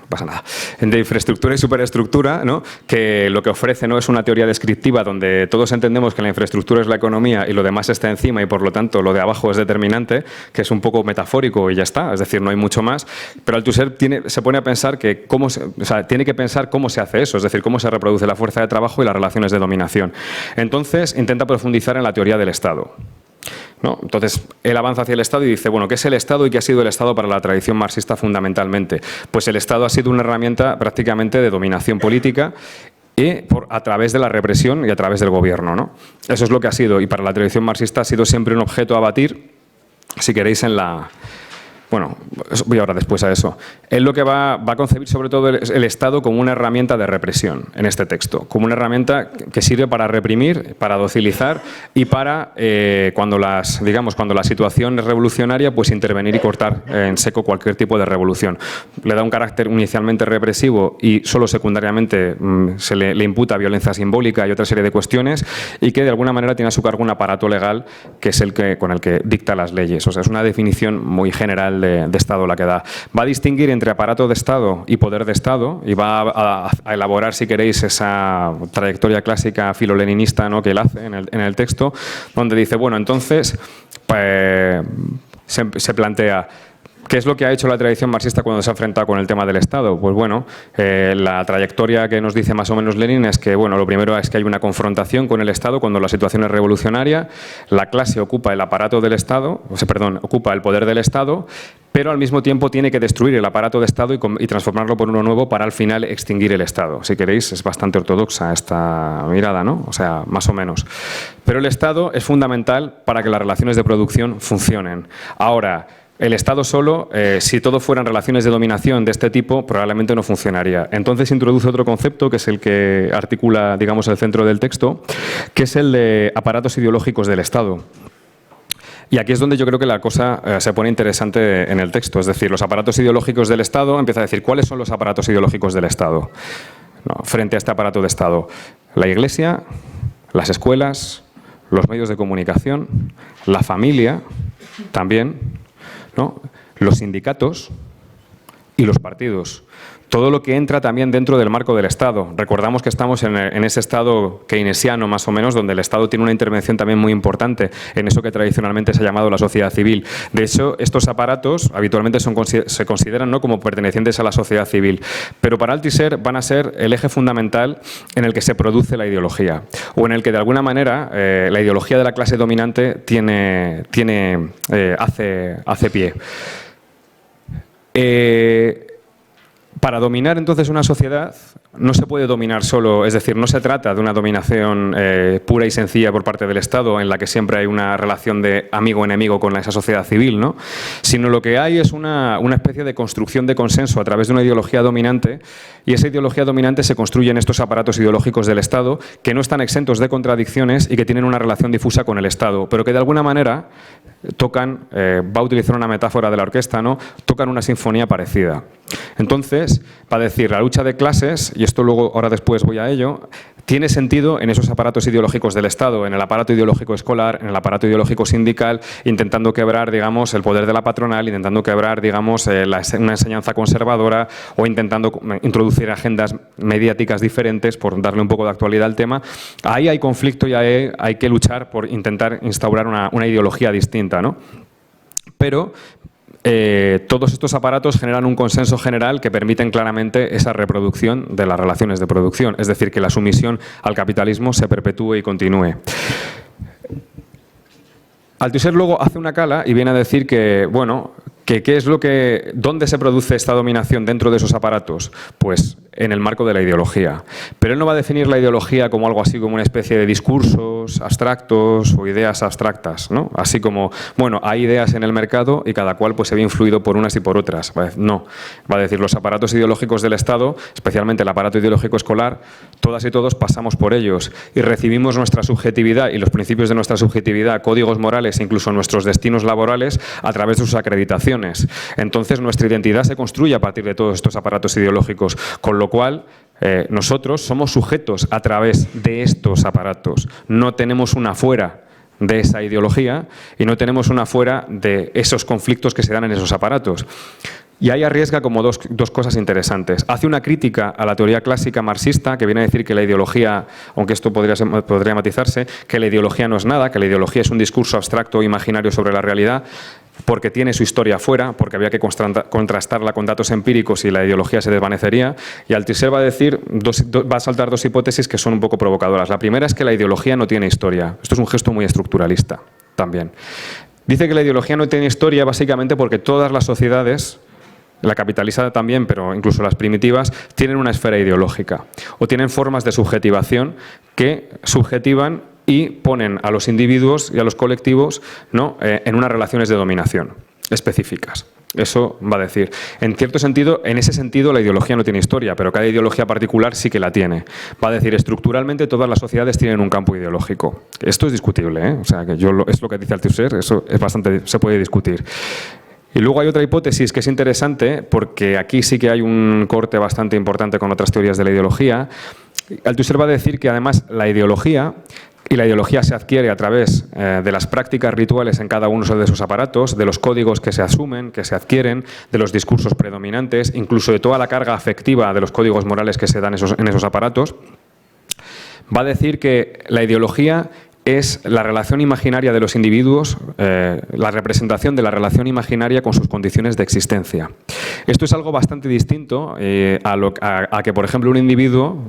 pasa nada, de infraestructura y superestructura, ¿no? Que lo que ofrece no es una teoría descriptiva donde todos entendemos que la infraestructura es la economía y lo demás está encima y por lo tanto lo de abajo es determinante, que es un poco metafórico y ya está, es decir, no hay mucho más, pero Althusser se pone a pensar que tiene que pensar cómo se hace eso, es decir, cómo se reproduce la fuerza de trabajo y las relaciones de dominación. Entonces intenta profundizar en la teoría del Estado. ¿No? Entonces, él avanza hacia el Estado y dice, bueno, ¿qué es el Estado y qué ha sido el Estado para la tradición marxista fundamentalmente? Pues el Estado ha sido una herramienta prácticamente de dominación política a través de la represión y a través del gobierno, ¿no? Eso es lo que ha sido, y para la tradición marxista ha sido siempre un objeto a abatir, si queréis, en la... Bueno, voy ahora después a eso. Él lo que va a concebir sobre todo el Estado como una herramienta de represión en este texto, como una herramienta que sirve para reprimir, para docilizar y para, cuando la situación es revolucionaria, pues intervenir y cortar en seco cualquier tipo de revolución. Le da un carácter inicialmente represivo y solo secundariamente se le imputa violencia simbólica y otra serie de cuestiones, y que de alguna manera tiene a su cargo un aparato legal que es con el que dicta las leyes. O sea, es una definición muy general de Estado la que da. Va a distinguir entre aparato de Estado y poder de Estado y va a elaborar, si queréis, esa trayectoria clásica filoleninista, ¿no?, que él hace en el texto, donde dice, bueno, entonces se plantea, ¿qué es lo que ha hecho la tradición marxista cuando se ha enfrentado con el tema del Estado? Pues bueno, la trayectoria que nos dice más o menos Lenin es que, bueno, lo primero es que hay una confrontación con el Estado cuando la situación es revolucionaria, la clase ocupa el aparato del Estado, ocupa el poder del Estado, pero al mismo tiempo tiene que destruir el aparato de Estado y transformarlo por uno nuevo para al final extinguir el Estado. Si queréis, es bastante ortodoxa esta mirada, ¿no? O sea, más o menos. Pero el Estado es fundamental para que las relaciones de producción funcionen. Ahora, el Estado solo, si todo fueran relaciones de dominación de este tipo, probablemente no funcionaría. Entonces introduce otro concepto, que es el que articula, digamos, el centro del texto, que es el de aparatos ideológicos del Estado. Y aquí es donde yo creo que la cosa se pone interesante en el texto. Es decir, los aparatos ideológicos del Estado, empieza a decir, ¿cuáles son los aparatos ideológicos del Estado? No, frente a este aparato de Estado, la Iglesia, las escuelas, los medios de comunicación, la familia, también, ¿no?, los sindicatos y los partidos. Todo lo que entra también dentro del marco del Estado. Recordamos que estamos en ese Estado keynesiano, más o menos, donde el Estado tiene una intervención también muy importante en eso que tradicionalmente se ha llamado la sociedad civil. De hecho, estos aparatos habitualmente se consideran, ¿no?, como pertenecientes a la sociedad civil. Pero para Althusser van a ser el eje fundamental en el que se produce la ideología, o en el que de alguna manera la ideología de la clase dominante hace pie. Para dominar entonces una sociedad no se puede dominar solo, es decir, no se trata de una dominación pura y sencilla por parte del Estado en la que siempre hay una relación de amigo-enemigo con esa sociedad civil, ¿no? Sino lo que hay es una especie de construcción de consenso a través de una ideología dominante, y esa ideología dominante se construye en estos aparatos ideológicos del Estado que no están exentos de contradicciones y que tienen una relación difusa con el Estado, pero que de alguna manera tocan, va a utilizar una metáfora de la orquesta, ¿no? Tocan una sinfonía parecida. Entonces, para decir, la lucha de clases, y esto luego, ahora después voy a ello, tiene sentido en esos aparatos ideológicos del Estado, en el aparato ideológico escolar, en el aparato ideológico sindical, intentando quebrar, digamos, el poder de la patronal, intentando quebrar, digamos, una enseñanza conservadora o intentando introducir agendas mediáticas diferentes, por darle un poco de actualidad al tema. Ahí hay conflicto y ahí hay que luchar por intentar instaurar una ideología distinta, ¿no? Pero todos estos aparatos generan un consenso general que permiten claramente esa reproducción de las relaciones de producción, es decir, que la sumisión al capitalismo se perpetúe y continúe. Althusser luego hace una cala y viene a decir que, bueno, ¿dónde se produce esta dominación dentro de esos aparatos? Pues en el marco de la ideología. Pero él no va a definir la ideología como algo así como una especie de discursos abstractos o ideas abstractas, ¿no? Así como, bueno, hay ideas en el mercado y cada cual pues se ve influido por unas y por otras. No, va a decir los aparatos ideológicos del Estado, especialmente el aparato ideológico escolar, todas y todos pasamos por ellos y recibimos nuestra subjetividad y los principios de nuestra subjetividad, códigos morales, incluso nuestros destinos laborales a través de sus acreditaciones. Entonces nuestra identidad se construye a partir de todos estos aparatos ideológicos, con lo cual nosotros somos sujetos a través de estos aparatos. No tenemos una fuera de esa ideología y no tenemos una fuera de esos conflictos que se dan en esos aparatos. Y ahí arriesga como dos cosas interesantes. Hace una crítica a la teoría clásica marxista que viene a decir que la ideología, aunque esto podría matizarse, que la ideología no es nada, que la ideología es un discurso abstracto o imaginario sobre la realidad, porque tiene su historia fuera, porque había que contrastarla con datos empíricos y la ideología se desvanecería. Y Althusser va a decir, va a saltar dos hipótesis que son un poco provocadoras. La primera es que la ideología no tiene historia. Esto es un gesto muy estructuralista también. Dice que la ideología no tiene historia básicamente porque todas las sociedades, la capitalista también, pero incluso las primitivas, tienen una esfera ideológica o tienen formas de subjetivación que subjetivan y ponen a los individuos y a los colectivos, ¿no?, en unas relaciones de dominación específicas. Eso va a decir. En cierto sentido, en ese sentido, la ideología no tiene historia, pero cada ideología particular sí que la tiene. Va a decir, estructuralmente todas las sociedades tienen un campo ideológico. Esto es discutible, ¿eh? O sea, que es lo que dice Althusser, eso es se puede discutir. Y luego hay otra hipótesis que es interesante, porque aquí sí que hay un corte bastante importante con otras teorías de la ideología. Althusser va a decir que además la ideología se adquiere a través de las prácticas rituales en cada uno de sus aparatos, de los códigos que se asumen, que se adquieren, de los discursos predominantes, incluso de toda la carga afectiva de los códigos morales que se dan en esos aparatos. Va a decir que la ideología es la relación imaginaria de los individuos, la representación de la relación imaginaria con sus condiciones de existencia. Esto es algo bastante distinto a que, por ejemplo, un individuo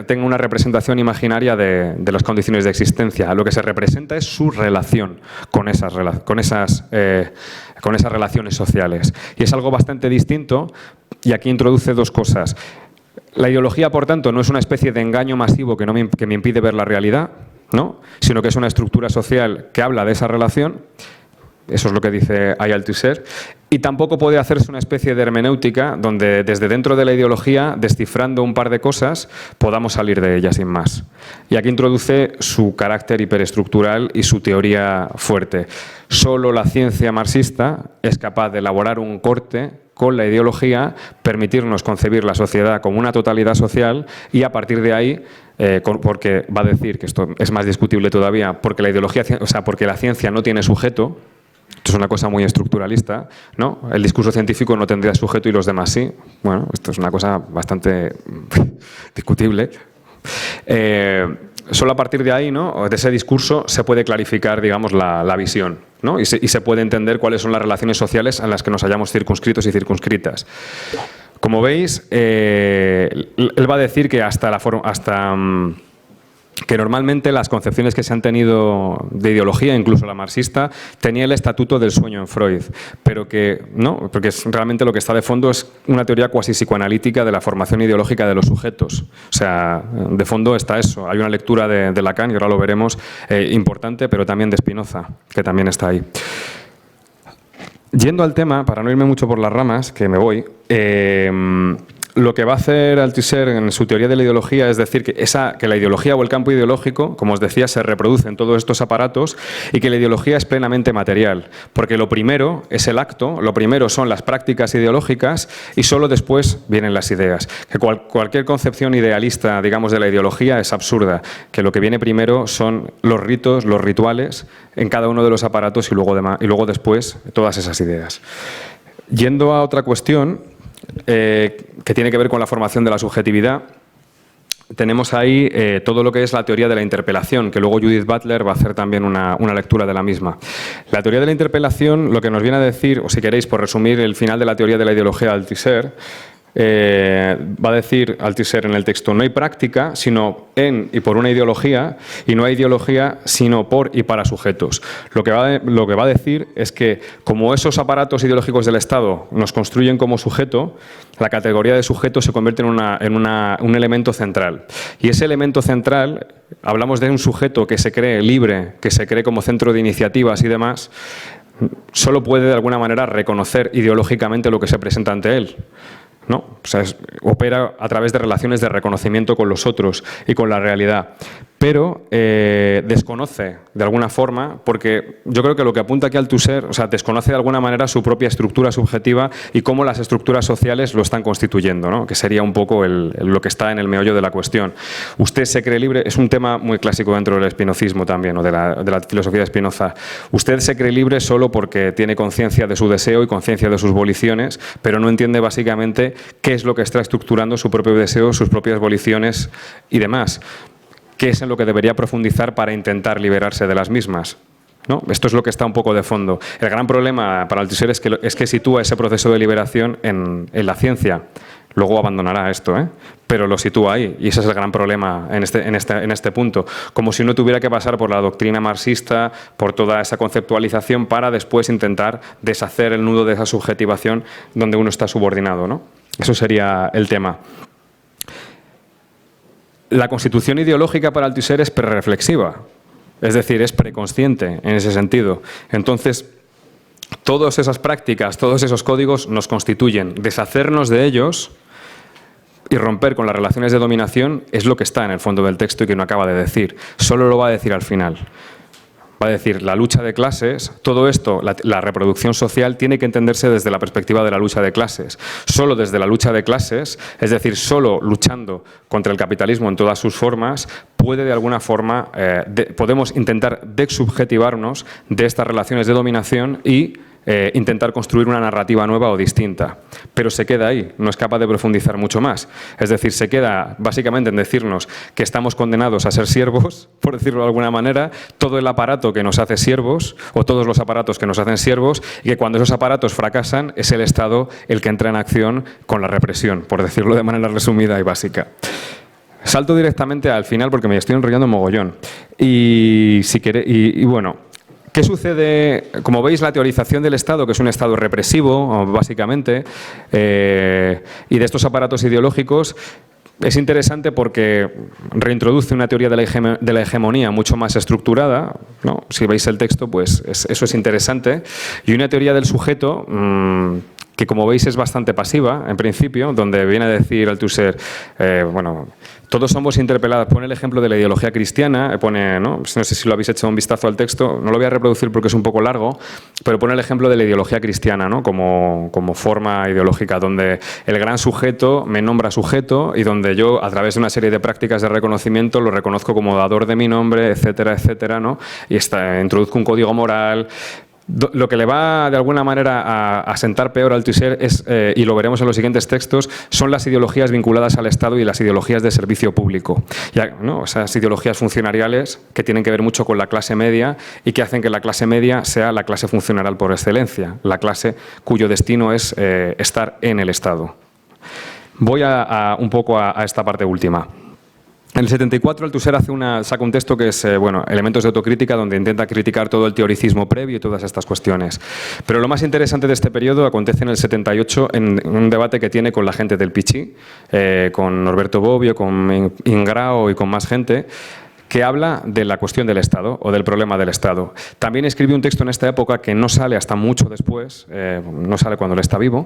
tenga una representación imaginaria de las condiciones de existencia. Lo que se representa es su relación con esas relaciones sociales. Y es algo bastante distinto, y aquí introduce dos cosas. La ideología, por tanto, no es una especie de engaño masivo que me impide ver la realidad, ¿no?, sino que es una estructura social que habla de esa relación. Eso es lo que dice Althusser. Y tampoco puede hacerse una especie de hermenéutica donde desde dentro de la ideología, descifrando un par de cosas, podamos salir de ella sin más. Y aquí introduce su carácter hiperestructural y su teoría fuerte. Solo la ciencia marxista es capaz de elaborar un corte con la ideología, permitirnos concebir la sociedad como una totalidad social y a partir de ahí, porque va a decir que esto es más discutible todavía, porque la ideología, porque la ciencia no tiene sujeto. Esto es una cosa muy estructuralista, ¿no? El discurso científico no tendría sujeto y los demás sí. Bueno, esto es una cosa bastante discutible. Solo a partir de ahí, ¿no?, de ese discurso, se puede clarificar, digamos, la visión, ¿no? Y se puede entender cuáles son las relaciones sociales en las que nos hayamos circunscritos y circunscritas. Como veis, él va a decir que hasta que normalmente las concepciones que se han tenido de ideología, incluso la marxista, tenía el estatuto del sueño en Freud, pero que no, porque realmente lo que está de fondo es una teoría cuasi psicoanalítica de la formación ideológica de los sujetos. O sea, de fondo está eso. Hay una lectura de Lacan, y ahora lo veremos, importante, pero también de Spinoza, que también está ahí. Yendo al tema, para no irme mucho por las ramas, que me voy, lo que va a hacer Althusser en su teoría de la ideología es decir que la ideología o el campo ideológico, como os decía, se reproduce en todos estos aparatos y que la ideología es plenamente material, porque lo primero es el acto, lo primero son las prácticas ideológicas y solo después vienen las ideas. Que cualquier concepción idealista, digamos, de la ideología es absurda, que lo que viene primero son los ritos, los rituales en cada uno de los aparatos y luego después todas esas ideas. Yendo a otra cuestión, que tiene que ver con la formación de la subjetividad, tenemos ahí todo lo que es la teoría de la interpelación, que luego Judith Butler va a hacer también una lectura de la misma. La teoría de la interpelación lo que nos viene a decir, o si queréis, por resumir el final de la teoría de la ideología de Althusser, va a decir Althusser en el texto: no hay práctica sino en y por una ideología, y no hay ideología sino por y para sujetos. Lo que va a decir es que como esos aparatos ideológicos del Estado nos construyen como sujeto, la categoría de sujeto se convierte en un elemento central. Y ese elemento central, hablamos de un sujeto que se cree libre, que se cree como centro de iniciativas y demás, solo puede de alguna manera reconocer ideológicamente lo que se presenta ante él. ¿No? O sea, opera a través de relaciones de reconocimiento con los otros y con la realidad, pero desconoce de alguna forma, porque yo creo que lo que apunta aquí Althusser, o sea, desconoce de alguna manera su propia estructura subjetiva y cómo las estructuras sociales lo están constituyendo, ¿no? Que sería un poco lo que está en el meollo de la cuestión. Usted se cree libre, es un tema muy clásico dentro del espinocismo también, o de la filosofía de Spinoza. Usted se cree libre solo porque tiene conciencia de su deseo y conciencia de sus voliciones, pero no entiende básicamente qué es lo que está estructurando su propio deseo, sus propias voliciones y demás. ¿Qué es en lo que debería profundizar para intentar liberarse de las mismas? ¿No? Esto es lo que está un poco de fondo. El gran problema para Althusser es que sitúa ese proceso de liberación en la ciencia. Luego abandonará esto, pero lo sitúa ahí, y ese es el gran problema en este punto. Como si no tuviera que pasar por la doctrina marxista, por toda esa conceptualización, para después intentar deshacer el nudo de esa subjetivación donde uno está subordinado, ¿no? Eso sería el tema. La constitución ideológica para Althusser es prereflexiva, es decir, es preconsciente en ese sentido. Entonces, todas esas prácticas, todos esos códigos nos constituyen. Deshacernos de ellos y romper con las relaciones de dominación es lo que está en el fondo del texto y que no acaba de decir. Solo lo va a decir al final. Va a decir, la lucha de clases, todo esto, la reproducción social, tiene que entenderse desde la perspectiva de la lucha de clases. Solo desde la lucha de clases, es decir, solo luchando contra el capitalismo en todas sus formas, puede de alguna forma, podemos intentar desubjetivarnos de estas relaciones de dominación y intentar construir una narrativa nueva o distinta. Pero se queda ahí, no es capaz de profundizar mucho más. Es decir, se queda básicamente en decirnos que estamos condenados a ser siervos, por decirlo de alguna manera, todo el aparato que nos hace siervos, o todos los aparatos que nos hacen siervos, y que cuando esos aparatos fracasan es el Estado el que entra en acción con la represión, por decirlo de manera resumida y básica. Salto directamente al final porque me estoy enrollando mogollón. Y bueno, ¿qué sucede? Como veis, la teorización del Estado, que es un Estado represivo, básicamente, y de estos aparatos ideológicos, es interesante porque reintroduce una teoría de la hegemonía mucho más estructurada, ¿no? Si veis el texto, pues eso es interesante. Y una teoría del sujeto que, como veis, es bastante pasiva, en principio, donde viene a decir Althusser, bueno, todos somos interpelados. Pone el ejemplo de la ideología cristiana, pone, ¿no? No sé si lo habéis hecho un vistazo al texto, no lo voy a reproducir porque es un poco largo, pero pone el ejemplo de la ideología cristiana, ¿no? Como forma ideológica, donde el gran sujeto me nombra sujeto y donde yo, a través de una serie de prácticas de reconocimiento, lo reconozco como dador de mi nombre, etcétera, etcétera, ¿no? Y introduzco un código moral. Lo que le va de alguna manera a sentar peor a Althusser es, y lo veremos en los siguientes textos, son las ideologías vinculadas al Estado y las ideologías de servicio público. Ya, ¿no? Esas ideologías funcionariales que tienen que ver mucho con la clase media y que hacen que la clase media sea la clase funcionarial por excelencia, la clase cuyo destino es estar en el Estado. Voy un poco a esta parte última. En el 74 Althusser saca un texto que es bueno, Elementos de autocrítica, donde intenta criticar todo el teoricismo previo y todas estas cuestiones. Pero lo más interesante de este periodo acontece en el 78 en un debate que tiene con la gente del Pichi, con Norberto Bobbio, con Ingrao y con más gente, que habla de la cuestión del Estado o del problema del Estado. También escribió un texto en esta época que no sale hasta mucho después, no sale cuando él está vivo,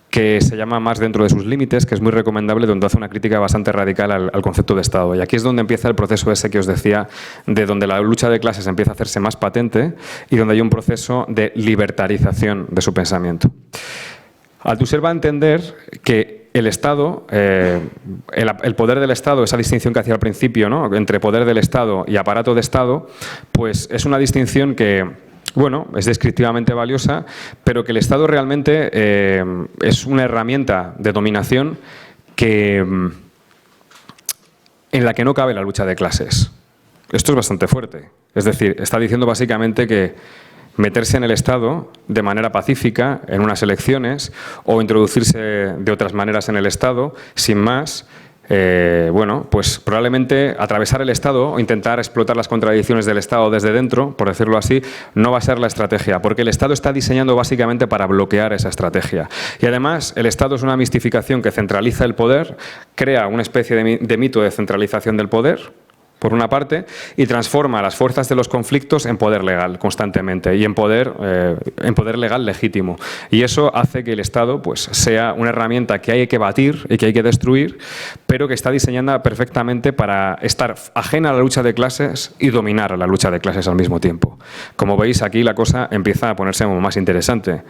que se llama Más dentro de sus límites, que es muy recomendable, donde hace una crítica bastante radical al concepto de Estado. Y aquí es donde empieza el proceso ese que os decía, de donde la lucha de clases empieza a hacerse más patente y donde hay un proceso de libertarización de su pensamiento. Althusser va a entender que el Estado, el poder del Estado, esa distinción que hacía al principio, ¿no?, entre poder del Estado y aparato de Estado, pues es una distinción que, bueno, es descriptivamente valiosa, pero que el Estado realmente es una herramienta de dominación en la que no cabe la lucha de clases. Esto es bastante fuerte. Es decir, está diciendo básicamente que meterse en el Estado de manera pacífica en unas elecciones o introducirse de otras maneras en el Estado, sin más, bueno, pues probablemente atravesar el Estado o intentar explotar las contradicciones del Estado desde dentro, por decirlo así, no va a ser la estrategia, porque el Estado está diseñando básicamente para bloquear esa estrategia. Y además, el Estado es una mistificación que centraliza el poder, crea una especie de mito de centralización del poder, por una parte, y transforma las fuerzas de los conflictos en poder legal constantemente y en poder legal legítimo. Y eso hace que el Estado pues, sea una herramienta que hay que batir y que hay que destruir, pero que está diseñada perfectamente para estar ajena a la lucha de clases y dominar a la lucha de clases al mismo tiempo. Como veis, aquí la cosa empieza a ponerse más interesante.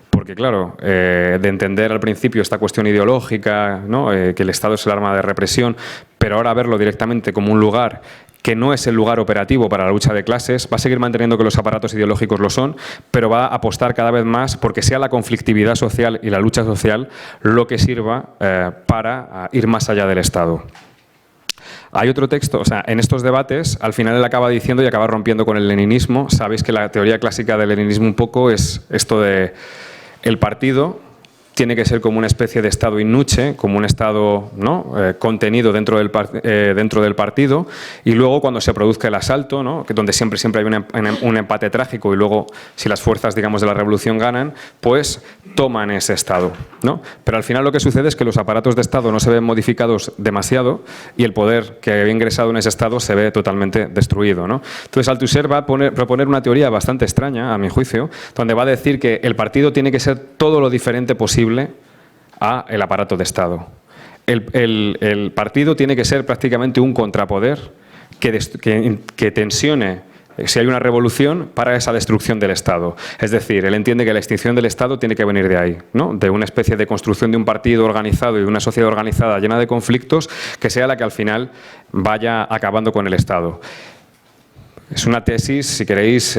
Porque, claro, de entender al principio esta cuestión ideológica, ¿no?, que el Estado es el arma de represión, pero ahora verlo directamente como un lugar que no es el lugar operativo para la lucha de clases, va a seguir manteniendo que los aparatos ideológicos lo son, pero va a apostar cada vez más porque sea la conflictividad social y la lucha social lo que sirva para ir más allá del Estado. Hay otro texto, o sea, en estos debates, al final él acaba diciendo y acaba rompiendo con el leninismo. Sabéis que la teoría clásica del leninismo un poco es esto de el partido tiene que ser como una especie de Estado in nuce, como un Estado, ¿no?, contenido dentro del partido, y luego cuando se produzca el asalto, ¿no?, que donde siempre hay un empate trágico y luego si las fuerzas, digamos, de la revolución ganan, pues toman ese Estado, ¿no? Pero al final lo que sucede es que los aparatos de Estado no se ven modificados demasiado y el poder que había ingresado en ese Estado se ve totalmente destruido, ¿no? Entonces Althusser va a proponer una teoría bastante extraña, a mi juicio, donde va a decir que el partido tiene que ser todo lo diferente posible a el aparato de Estado. El partido tiene que ser prácticamente un contrapoder que tensione, si hay una revolución, para esa destrucción del Estado. Es decir, él entiende que la extinción del Estado tiene que venir de ahí, ¿no?, de una especie de construcción de un partido organizado y de una sociedad organizada llena de conflictos que sea la que al final vaya acabando con el Estado. Es una tesis, si queréis,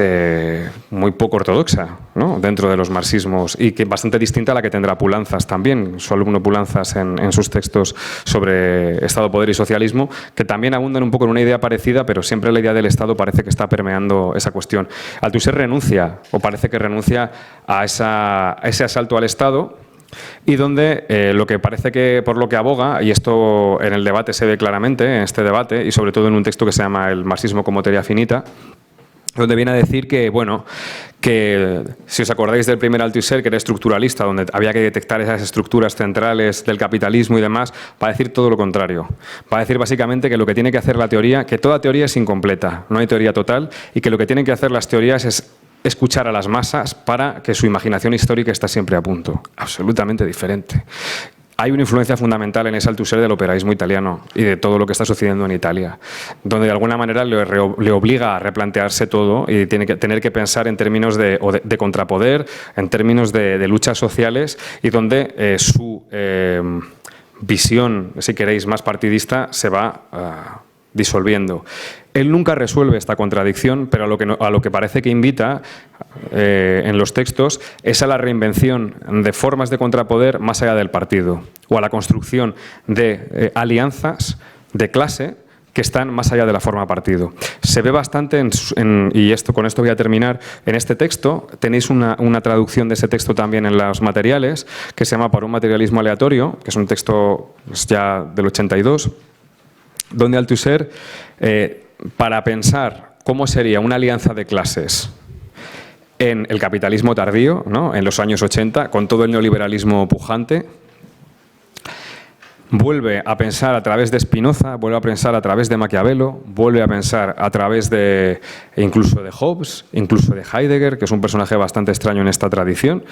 muy poco ortodoxa, ¿no?, dentro de los marxismos y que bastante distinta a la que tendrá Poulantzas también, su alumno Poulantzas en sus textos sobre Estado, poder y socialismo, que también abundan un poco en una idea parecida, pero siempre la idea del Estado parece que está permeando esa cuestión. Althusser renuncia, o parece que renuncia a ese asalto al Estado, y donde lo que parece que por lo que aboga, y esto en el debate se ve claramente, en este debate, y sobre todo en un texto que se llama El marxismo como teoría finita, donde viene a decir que, bueno, que si os acordáis del primer Althusser, que era estructuralista, donde había que detectar esas estructuras centrales del capitalismo y demás, va a decir todo lo contrario. Va a decir básicamente que lo que tiene que hacer la teoría, que toda teoría es incompleta, no hay teoría total, y que lo que tienen que hacer las teorías es escuchar a las masas para que su imaginación histórica esté siempre a punto. Absolutamente diferente. Hay una influencia fundamental en ese Althusser del operaísmo italiano y de todo lo que está sucediendo en Italia, donde de alguna manera le obliga a replantearse todo y tiene que tener que pensar en términos de contrapoder, en términos de luchas sociales, y donde su visión, si queréis, más partidista se va disolviendo. Él nunca resuelve esta contradicción, pero a lo que parece que invita en los textos es a la reinvención de formas de contrapoder más allá del partido, o a la construcción de alianzas de clase que están más allá de la forma partido. Se ve bastante, y con esto voy a terminar, en este texto. Tenéis una traducción de ese texto también en los materiales, que se llama Para un materialismo aleatorio, que es un texto ya del 82, donde Althusser, para pensar cómo sería una alianza de clases en el capitalismo tardío, ¿no?, en los años 80, con todo el neoliberalismo pujante, vuelve a pensar a través de Spinoza, vuelve a pensar a través de Maquiavelo, vuelve a pensar a través de incluso de Hobbes, incluso de Heidegger, que es un personaje bastante extraño en esta tradición,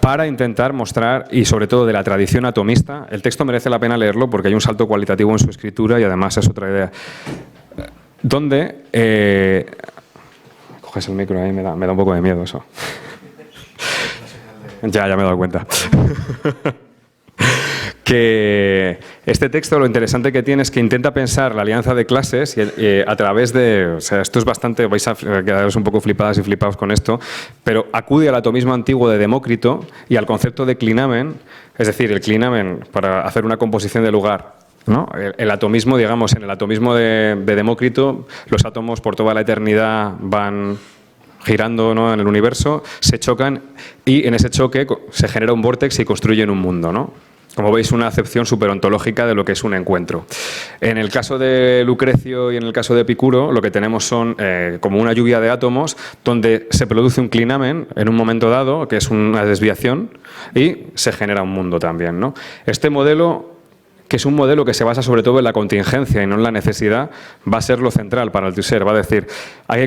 para intentar mostrar, y sobre todo de la tradición atomista. El texto merece la pena leerlo porque hay un salto cualitativo en su escritura y además es otra idea. Donde... coges el micro ahí, me da un poco de miedo eso. Ya me he dado cuenta. Que este texto, lo interesante que tiene es que intenta pensar la alianza de clases y a través de... O sea, esto es bastante... vais a quedaros un poco flipadas y flipados con esto, pero acude al atomismo antiguo de Demócrito y al concepto de clinamen, es decir, el clinamen, para hacer una composición de lugar, ¿no? El atomismo, digamos, en el atomismo de Demócrito, los átomos por toda la eternidad van girando, ¿no?, en el universo, se chocan y en ese choque se genera un vórtex y construyen un mundo, ¿no? Como veis, una acepción superontológica de lo que es un encuentro. En el caso de Lucrecio y en el caso de Epicuro, lo que tenemos son como una lluvia de átomos donde se produce un clinamen en un momento dado, que es una desviación, y se genera un mundo también, ¿no? Este modelo, que es un modelo que se basa sobre todo en la contingencia y no en la necesidad, va a ser lo central para Althusser. Va a decir, hay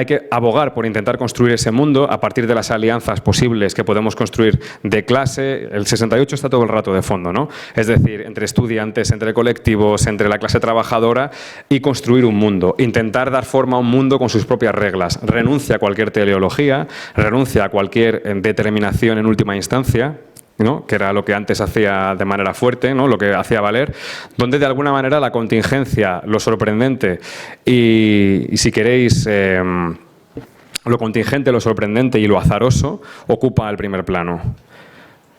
que abogar por intentar construir ese mundo a partir de las alianzas posibles que podemos construir de clase. El 68 está todo el rato de fondo, ¿no? Es decir, entre estudiantes, entre colectivos, entre la clase trabajadora, y construir un mundo. Intentar dar forma a un mundo con sus propias reglas. Renuncia a cualquier teleología, renuncia a cualquier determinación en última instancia, ¿no?, que era lo que antes hacía de manera fuerte, ¿no?, lo que hacía valer, donde de alguna manera la contingencia, lo sorprendente y si queréis, lo contingente, lo sorprendente y lo azaroso ocupa el primer plano.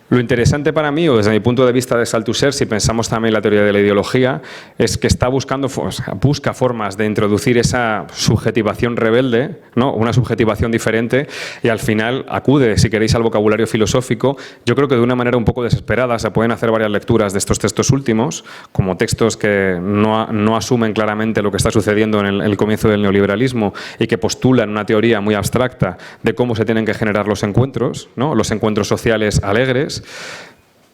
Lo interesante para mí, o desde mi punto de vista de Althusser, si pensamos también la teoría de la ideología, es que está busca formas de introducir esa subjetivación rebelde, ¿no?, una subjetivación diferente, y al final acude, si queréis, al vocabulario filosófico. Yo creo que de una manera un poco desesperada se pueden hacer varias lecturas de estos textos últimos, como textos que no asumen claramente lo que está sucediendo en el comienzo del neoliberalismo y que postulan una teoría muy abstracta de cómo se tienen que generar los encuentros, ¿no?, los encuentros sociales alegres.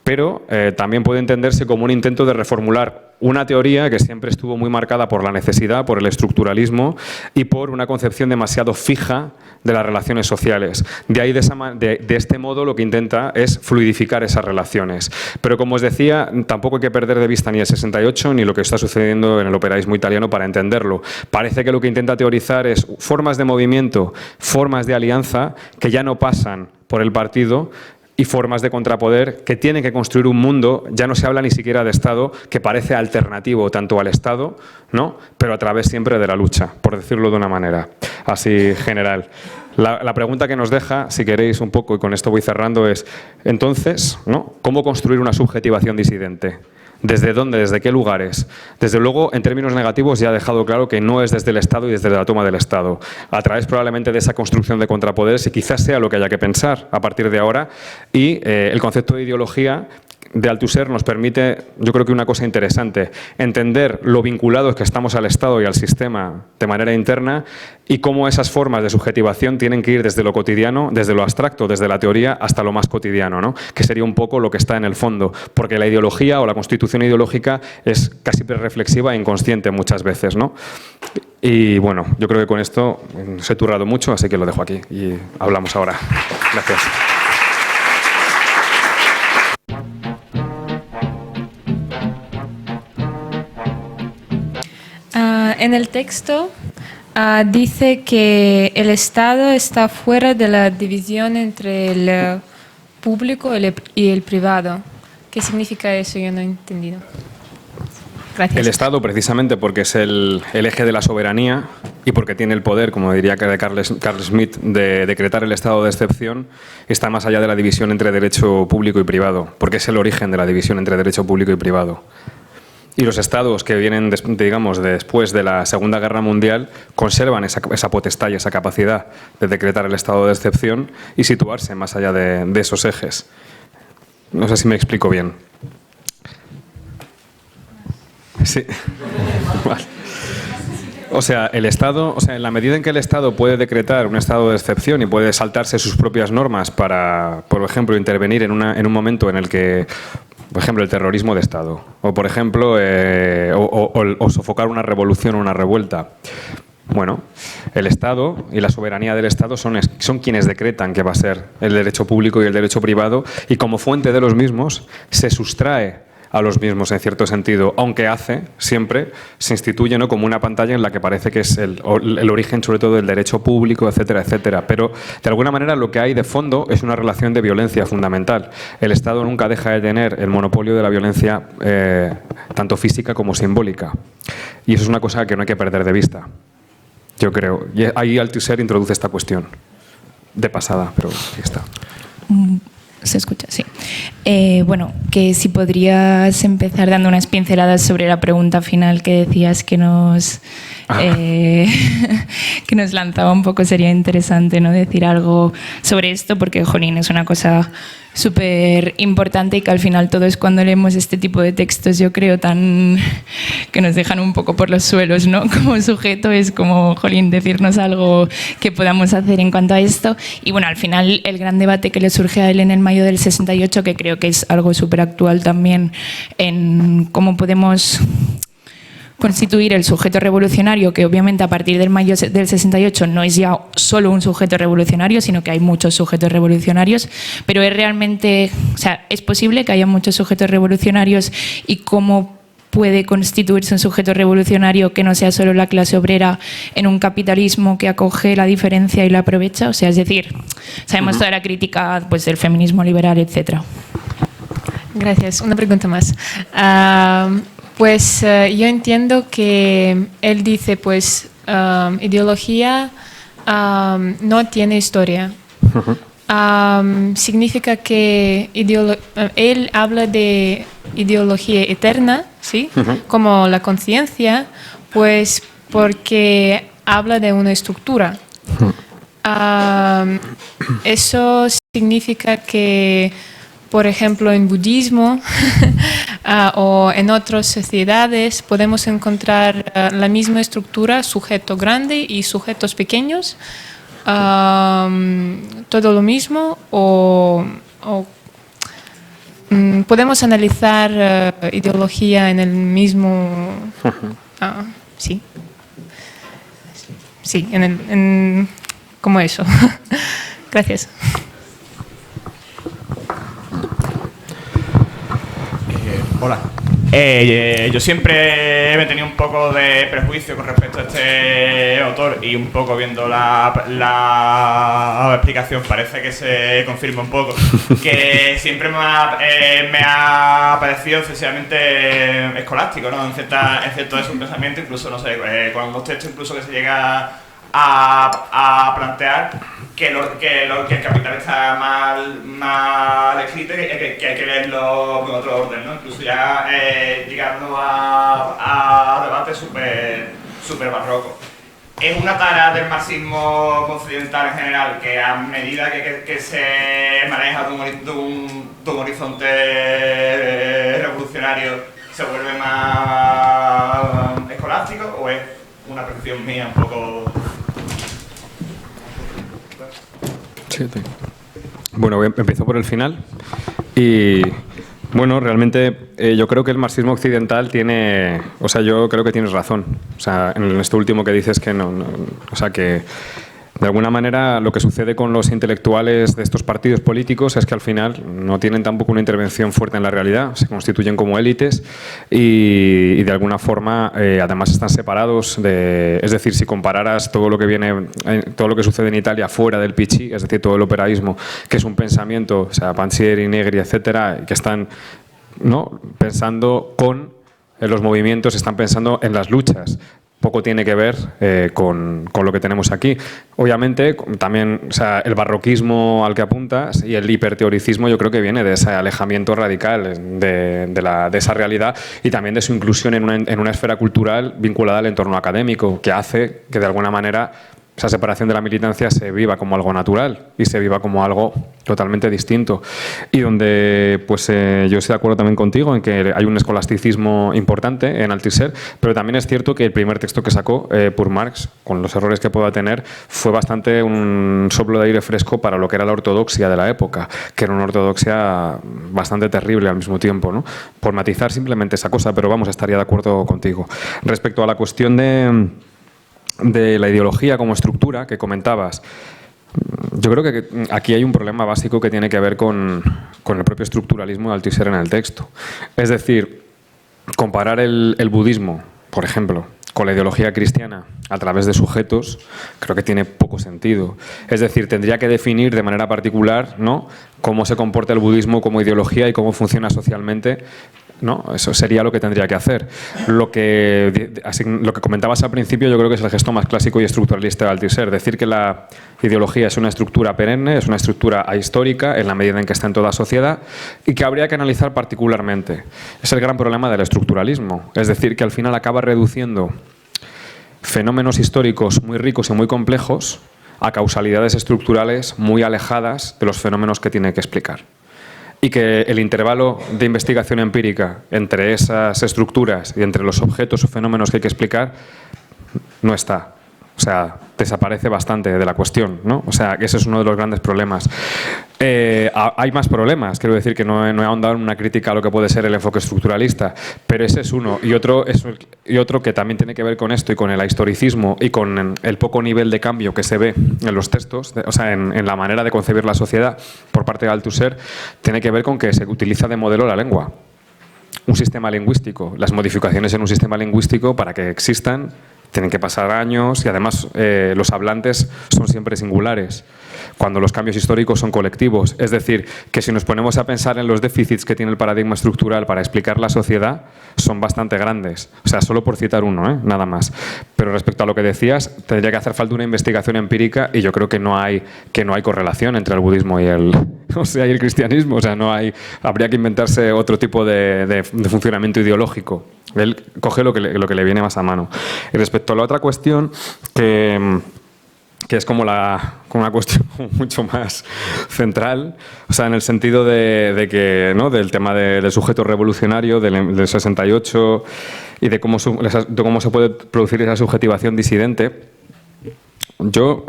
Pero también puede entenderse como un intento de reformular una teoría que siempre estuvo muy marcada por la necesidad, por el estructuralismo y por una concepción demasiado fija de las relaciones sociales. De ahí, de este modo, lo que intenta es fluidificar esas relaciones. Pero como os decía, tampoco hay que perder de vista ni el 68 ni lo que está sucediendo en el operaísmo italiano para entenderlo. Parece que lo que intenta teorizar es formas de movimiento, formas de alianza que ya no pasan por el partido, y formas de contrapoder que tienen que construir un mundo. Ya no se habla ni siquiera de Estado, que parece alternativo tanto al Estado, ¿no?, pero a través siempre de la lucha, por decirlo de una manera así general. La pregunta que nos deja, si queréis un poco, y con esto voy cerrando, es, entonces, ¿no?, ¿cómo construir una subjetivación disidente? ¿Desde dónde? ¿Desde qué lugares? Desde luego, en términos negativos, ya ha dejado claro que no es desde el Estado y desde la toma del Estado. A través probablemente de esa construcción de contrapoderes, y quizás sea lo que haya que pensar a partir de ahora. Y el concepto de ideología de Althusser nos permite, yo creo que una cosa interesante, entender lo vinculados que estamos al Estado y al sistema de manera interna y cómo esas formas de subjetivación tienen que ir desde lo cotidiano, desde lo abstracto, desde la teoría, hasta lo más cotidiano, ¿no?, que sería un poco lo que está en el fondo, porque la ideología o la constitución ideológica es casi reflexiva e inconsciente muchas veces, ¿no? Y bueno, yo creo que con esto os he turrado mucho, así que lo dejo aquí y hablamos ahora. Gracias. En el texto dice que el Estado está fuera de la división entre el público y el privado. ¿Qué significa eso? Yo no he entendido. Gracias. El Estado, precisamente porque es el eje de la soberanía y porque tiene el poder, como diría Carl Schmitt, de decretar el estado de excepción, está más allá de la división entre derecho público y privado, porque es el origen de la división entre derecho público y privado. Y los estados que vienen, digamos, después de la Segunda Guerra Mundial conservan esa potestad y esa capacidad de decretar el estado de excepción y situarse más allá de esos ejes. No sé si me explico bien. Sí. Vale. O sea, el Estado, o sea, en la medida en que el Estado puede decretar un estado de excepción y puede saltarse sus propias normas para, por ejemplo, intervenir en un momento en el que, por ejemplo, el terrorismo de Estado, o por ejemplo, o sofocar una revolución o una revuelta. Bueno, el Estado y la soberanía del Estado son quienes decretan qué va a ser el derecho público y el derecho privado, y como fuente de los mismos se sustrae a los mismos en cierto sentido, aunque siempre se instituye, ¿no?, como una pantalla en la que parece que es el origen sobre todo del derecho público, etcétera, etcétera. Pero de alguna manera lo que hay de fondo es una relación de violencia fundamental. El Estado nunca deja de tener el monopolio de la violencia tanto física como simbólica. Y eso es una cosa que no hay que perder de vista, yo creo. Y ahí Althusser introduce esta cuestión de pasada, pero ahí está. Se escucha, sí. Bueno, que si podrías empezar dando unas pinceladas sobre la pregunta final que decías que nos lanzaba un poco, sería interesante, ¿no?, decir algo sobre esto, porque, jolín, es una cosa súper importante y que al final todos cuando leemos este tipo de textos, yo creo, que nos dejan un poco por los suelos, ¿no?, como sujeto, es como, jolín, decirnos algo que podamos hacer en cuanto a esto. Y bueno, al final el gran debate que le surge a él en el mayo del 68, que creo que es algo súper actual también, en cómo podemos constituir el sujeto revolucionario, que obviamente a partir del mayo del 68 no es ya solo un sujeto revolucionario, sino que hay muchos sujetos revolucionarios, pero es realmente, o sea, es posible que haya muchos sujetos revolucionarios, y cómo puede constituirse un sujeto revolucionario que no sea solo la clase obrera en un capitalismo que acoge la diferencia y la aprovecha. O sea, es decir, sabemos toda la crítica, pues, del feminismo liberal, etcétera. Gracias. Una pregunta más. Pues yo entiendo que él dice, pues, ideología no tiene historia. Significa que él habla de ideología eterna, ¿sí? Como la conciencia, pues porque habla de una estructura. Eso significa que, por ejemplo, en budismo o en otras sociedades podemos encontrar la misma estructura, sujeto grande y sujetos pequeños, todo lo mismo, o podemos analizar ideología en el mismo... sí. Sí, como eso. Gracias. Hola. Yo siempre he tenido un poco de prejuicio con respecto a este autor, y un poco viendo la explicación parece que se confirma un poco, que siempre me ha parecido excesivamente escolástico, ¿no?, en cierto de su pensamiento, incluso, no sé, con los textos incluso que se llega a plantear que el capital está mal escrito, que hay que leerlo en otro orden, ¿no? Incluso ya llegando a debates súper barrocos. Es una tara del marxismo occidental en general, que a medida que se maneja de un horizonte revolucionario se vuelve más escolástico, o es una percepción mía un poco... Bueno, empiezo por el final. Y bueno, realmente yo creo que el marxismo occidental tiene... O sea, yo creo que tienes razón. O sea, en esto último que dices que no... O sea, que de alguna manera lo que sucede con los intelectuales de estos partidos políticos es que al final no tienen tampoco una intervención fuerte en la realidad, se constituyen como élites y de alguna forma además están separados de... Es decir, si compararas todo lo que viene, todo lo que sucede en Italia fuera del PC, es decir, todo el operaísmo, que es un pensamiento, o sea, Pansieri, Negri, etcétera, que están, ¿no?, pensando en los movimientos, están pensando en las luchas. Poco tiene que ver con lo que tenemos aquí. Obviamente, también, o sea, el barroquismo al que apuntas y el hiperteoricismo yo creo que viene de ese alejamiento radical de esa realidad, y también de su inclusión en una esfera cultural vinculada al entorno académico, que hace que de alguna manera esa separación de la militancia se viva como algo natural y se viva como algo totalmente distinto. Y donde pues yo estoy de acuerdo también contigo en que hay un escolasticismo importante en Althusser, pero también es cierto que el primer texto que sacó por Marx, con los errores que pueda tener, fue bastante un soplo de aire fresco para lo que era la ortodoxia de la época, que era una ortodoxia bastante terrible al mismo tiempo, ¿no? Por matizar simplemente esa cosa, pero vamos, estaría de acuerdo contigo. Respecto a la cuestión de la ideología como estructura que comentabas, yo creo que aquí hay un problema básico que tiene que ver con el propio estructuralismo de Althusser en el texto. Es decir, comparar el budismo, por ejemplo, con la ideología cristiana a través de sujetos, creo que tiene poco sentido. Es decir, tendría que definir de manera particular, ¿no?, cómo se comporta el budismo como ideología y cómo funciona socialmente, ¿no? Eso sería lo que tendría que hacer. Lo que comentabas al principio yo creo que es el gesto más clásico y estructuralista de Althusser, decir que la ideología es una estructura perenne, es una estructura ahistórica en la medida en que está en toda sociedad y que habría que analizar particularmente. Es el gran problema del estructuralismo, es decir, que al final acaba reduciendo fenómenos históricos muy ricos y muy complejos a causalidades estructurales muy alejadas de los fenómenos que tiene que explicar. Y que el intervalo de investigación empírica entre esas estructuras y entre los objetos o fenómenos que hay que explicar no está. O sea, desaparece bastante de la cuestión, ¿no? O sea, que ese es uno de los grandes problemas. Hay más problemas, quiero decir que no he ahondado en una crítica a lo que puede ser el enfoque estructuralista, pero ese es uno. Y otro que también tiene que ver con esto y con el historicismo y con el poco nivel de cambio que se ve en los textos, o sea, en la manera de concebir la sociedad por parte de Althusser, tiene que ver con que se utiliza de modelo la lengua. Un sistema lingüístico. Las modificaciones en un sistema lingüístico, para que existan, tienen que pasar años y además los hablantes son siempre singulares, cuando los cambios históricos son colectivos. Es decir, que si nos ponemos a pensar en los déficits que tiene el paradigma estructural para explicar la sociedad, son bastante grandes. O sea, solo por citar uno, nada más. Pero respecto a lo que decías, tendría que hacer falta una investigación empírica y yo creo que no hay correlación entre el budismo y el cristianismo. O sea, habría que inventarse otro tipo de funcionamiento ideológico. Él coge lo que le viene más a mano. Y respecto a la otra cuestión, que es como una cuestión mucho más central, o sea, en el sentido de que, ¿no?, del tema del sujeto revolucionario, del 68, y de cómo se puede producir esa subjetivación disidente. Yo,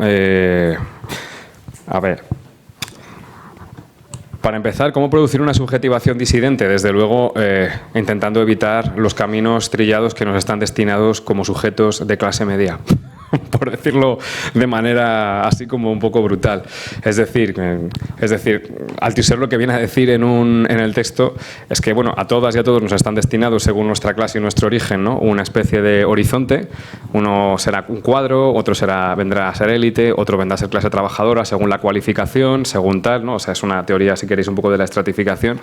a ver... Para empezar, ¿cómo producir una subjetivación disidente? Desde luego, intentando evitar los caminos trillados que nos están destinados como sujetos de clase media, por decirlo de manera así como un poco brutal. Es decir, Althusser lo que viene a decir en el texto es que, bueno, a todas y a todos nos están destinados, según nuestra clase y nuestro origen, ¿no?, una especie de horizonte. Uno será un cuadro, otro vendrá a ser élite, otro vendrá a ser clase trabajadora, según la cualificación, según tal, ¿no? O sea, es una teoría, si queréis, un poco de la estratificación.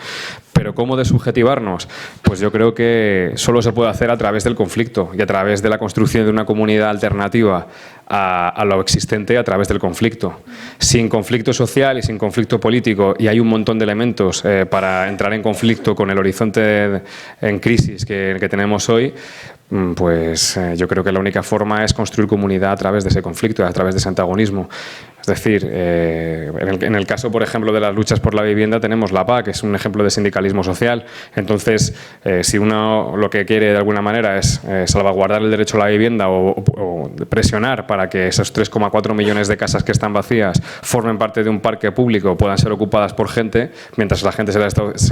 Pero ¿cómo desubjetivarnos? Pues yo creo que solo se puede hacer a través del conflicto y a través de la construcción de una comunidad alternativa a lo existente a través del conflicto. Sin conflicto social y sin conflicto político, y hay un montón de elementos para entrar en conflicto con el horizonte en crisis que tenemos hoy, pues yo creo que la única forma es construir comunidad a través de ese conflicto, a través de ese antagonismo. Es decir, en el caso, por ejemplo, de las luchas por la vivienda, tenemos la PA, que es un ejemplo de sindicalismo social. Entonces, si uno lo que quiere de alguna manera es salvaguardar el derecho a la vivienda o presionar para que esos 3,4 millones de casas que están vacías formen parte de un parque público, puedan ser ocupadas por gente, mientras la gente se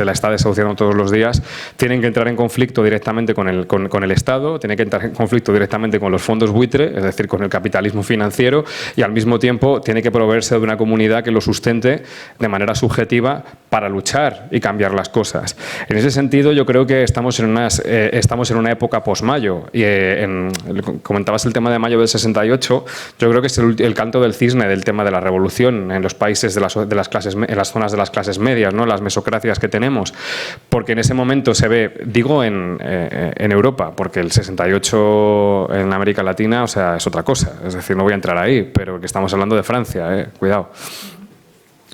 la está desahuciando todos los días, tienen que entrar en conflicto directamente con el Estado, tienen que entrar en conflicto directamente con los fondos buitre, es decir, con el capitalismo financiero, y al mismo tiempo tiene que proveerse de una comunidad que lo sustente de manera subjetiva para luchar y cambiar las cosas. En ese sentido, yo creo que estamos en una época post-Mayo. Y comentabas el tema de Mayo del 68, yo creo que es el canto del cisne del tema de la revolución en los países de las clases, en las zonas de las clases medias, ¿no?, las mesocracias que tenemos. Porque en ese momento se ve, digo en Europa, porque el 68 en América Latina, o sea, es otra cosa. Es decir, no voy a entrar ahí, pero que estamos hablando de Francia, cuidado.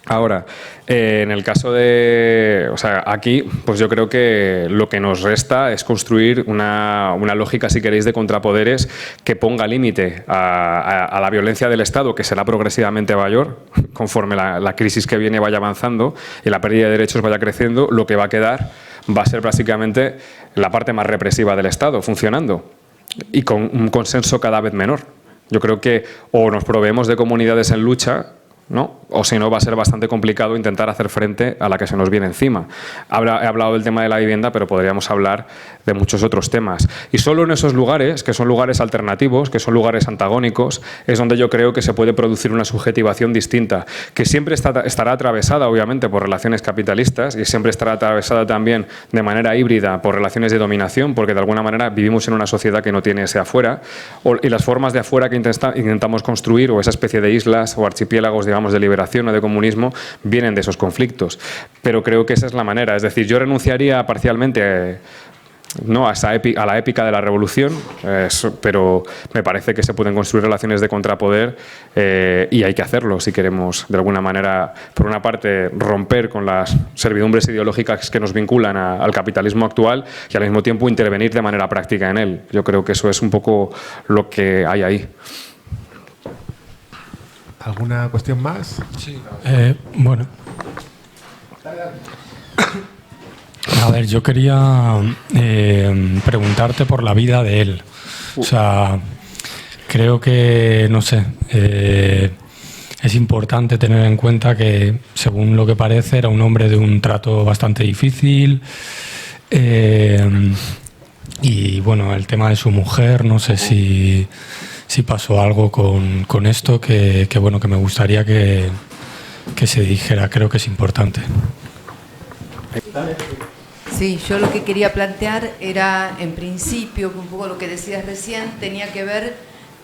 Ahora, en el caso de... O sea, aquí, pues yo creo que lo que nos resta es construir una lógica, si queréis, de contrapoderes que ponga límite a la violencia del Estado, que será progresivamente mayor, conforme la crisis que viene vaya avanzando y la pérdida de derechos vaya creciendo. Lo que va a quedar va a ser básicamente la parte más represiva del Estado funcionando y con un consenso cada vez menor. Yo creo que o nos proveemos de comunidades en lucha, ¿no? O si no, va a ser bastante complicado intentar hacer frente a la que se nos viene encima. He hablado del tema de la vivienda, pero podríamos hablar de muchos otros temas. Y solo en esos lugares, que son lugares alternativos, que son lugares antagónicos, es donde yo creo que se puede producir una subjetivación distinta, que siempre estará atravesada, obviamente, por relaciones capitalistas y siempre estará atravesada también de manera híbrida por relaciones de dominación, porque de alguna manera vivimos en una sociedad que no tiene ese afuera, y las formas de afuera que intentamos construir, o esa especie de islas o archipiélagos, digamos, de liberación o de comunismo, vienen de esos conflictos. Pero creo que esa es la manera. Es decir, yo renunciaría parcialmente no a la épica de la revolución, pero me parece que se pueden construir relaciones de contrapoder y hay que hacerlo si queremos, de alguna manera, por una parte, romper con las servidumbres ideológicas que nos vinculan al capitalismo actual y al mismo tiempo intervenir de manera práctica en él. Yo creo que eso es un poco lo que hay ahí. ¿Alguna cuestión más? Sí. Bueno. A ver, yo quería preguntarte por la vida de él. O sea, creo que, no sé, es importante tener en cuenta que, según lo que parece, era un hombre de un trato bastante difícil. Y bueno, el tema de su mujer, no sé si pasó algo con esto que bueno, que me gustaría que se dijera. Creo que es importante. Sí, yo lo que quería plantear era, en principio, un poco lo que decías recién, tenía que ver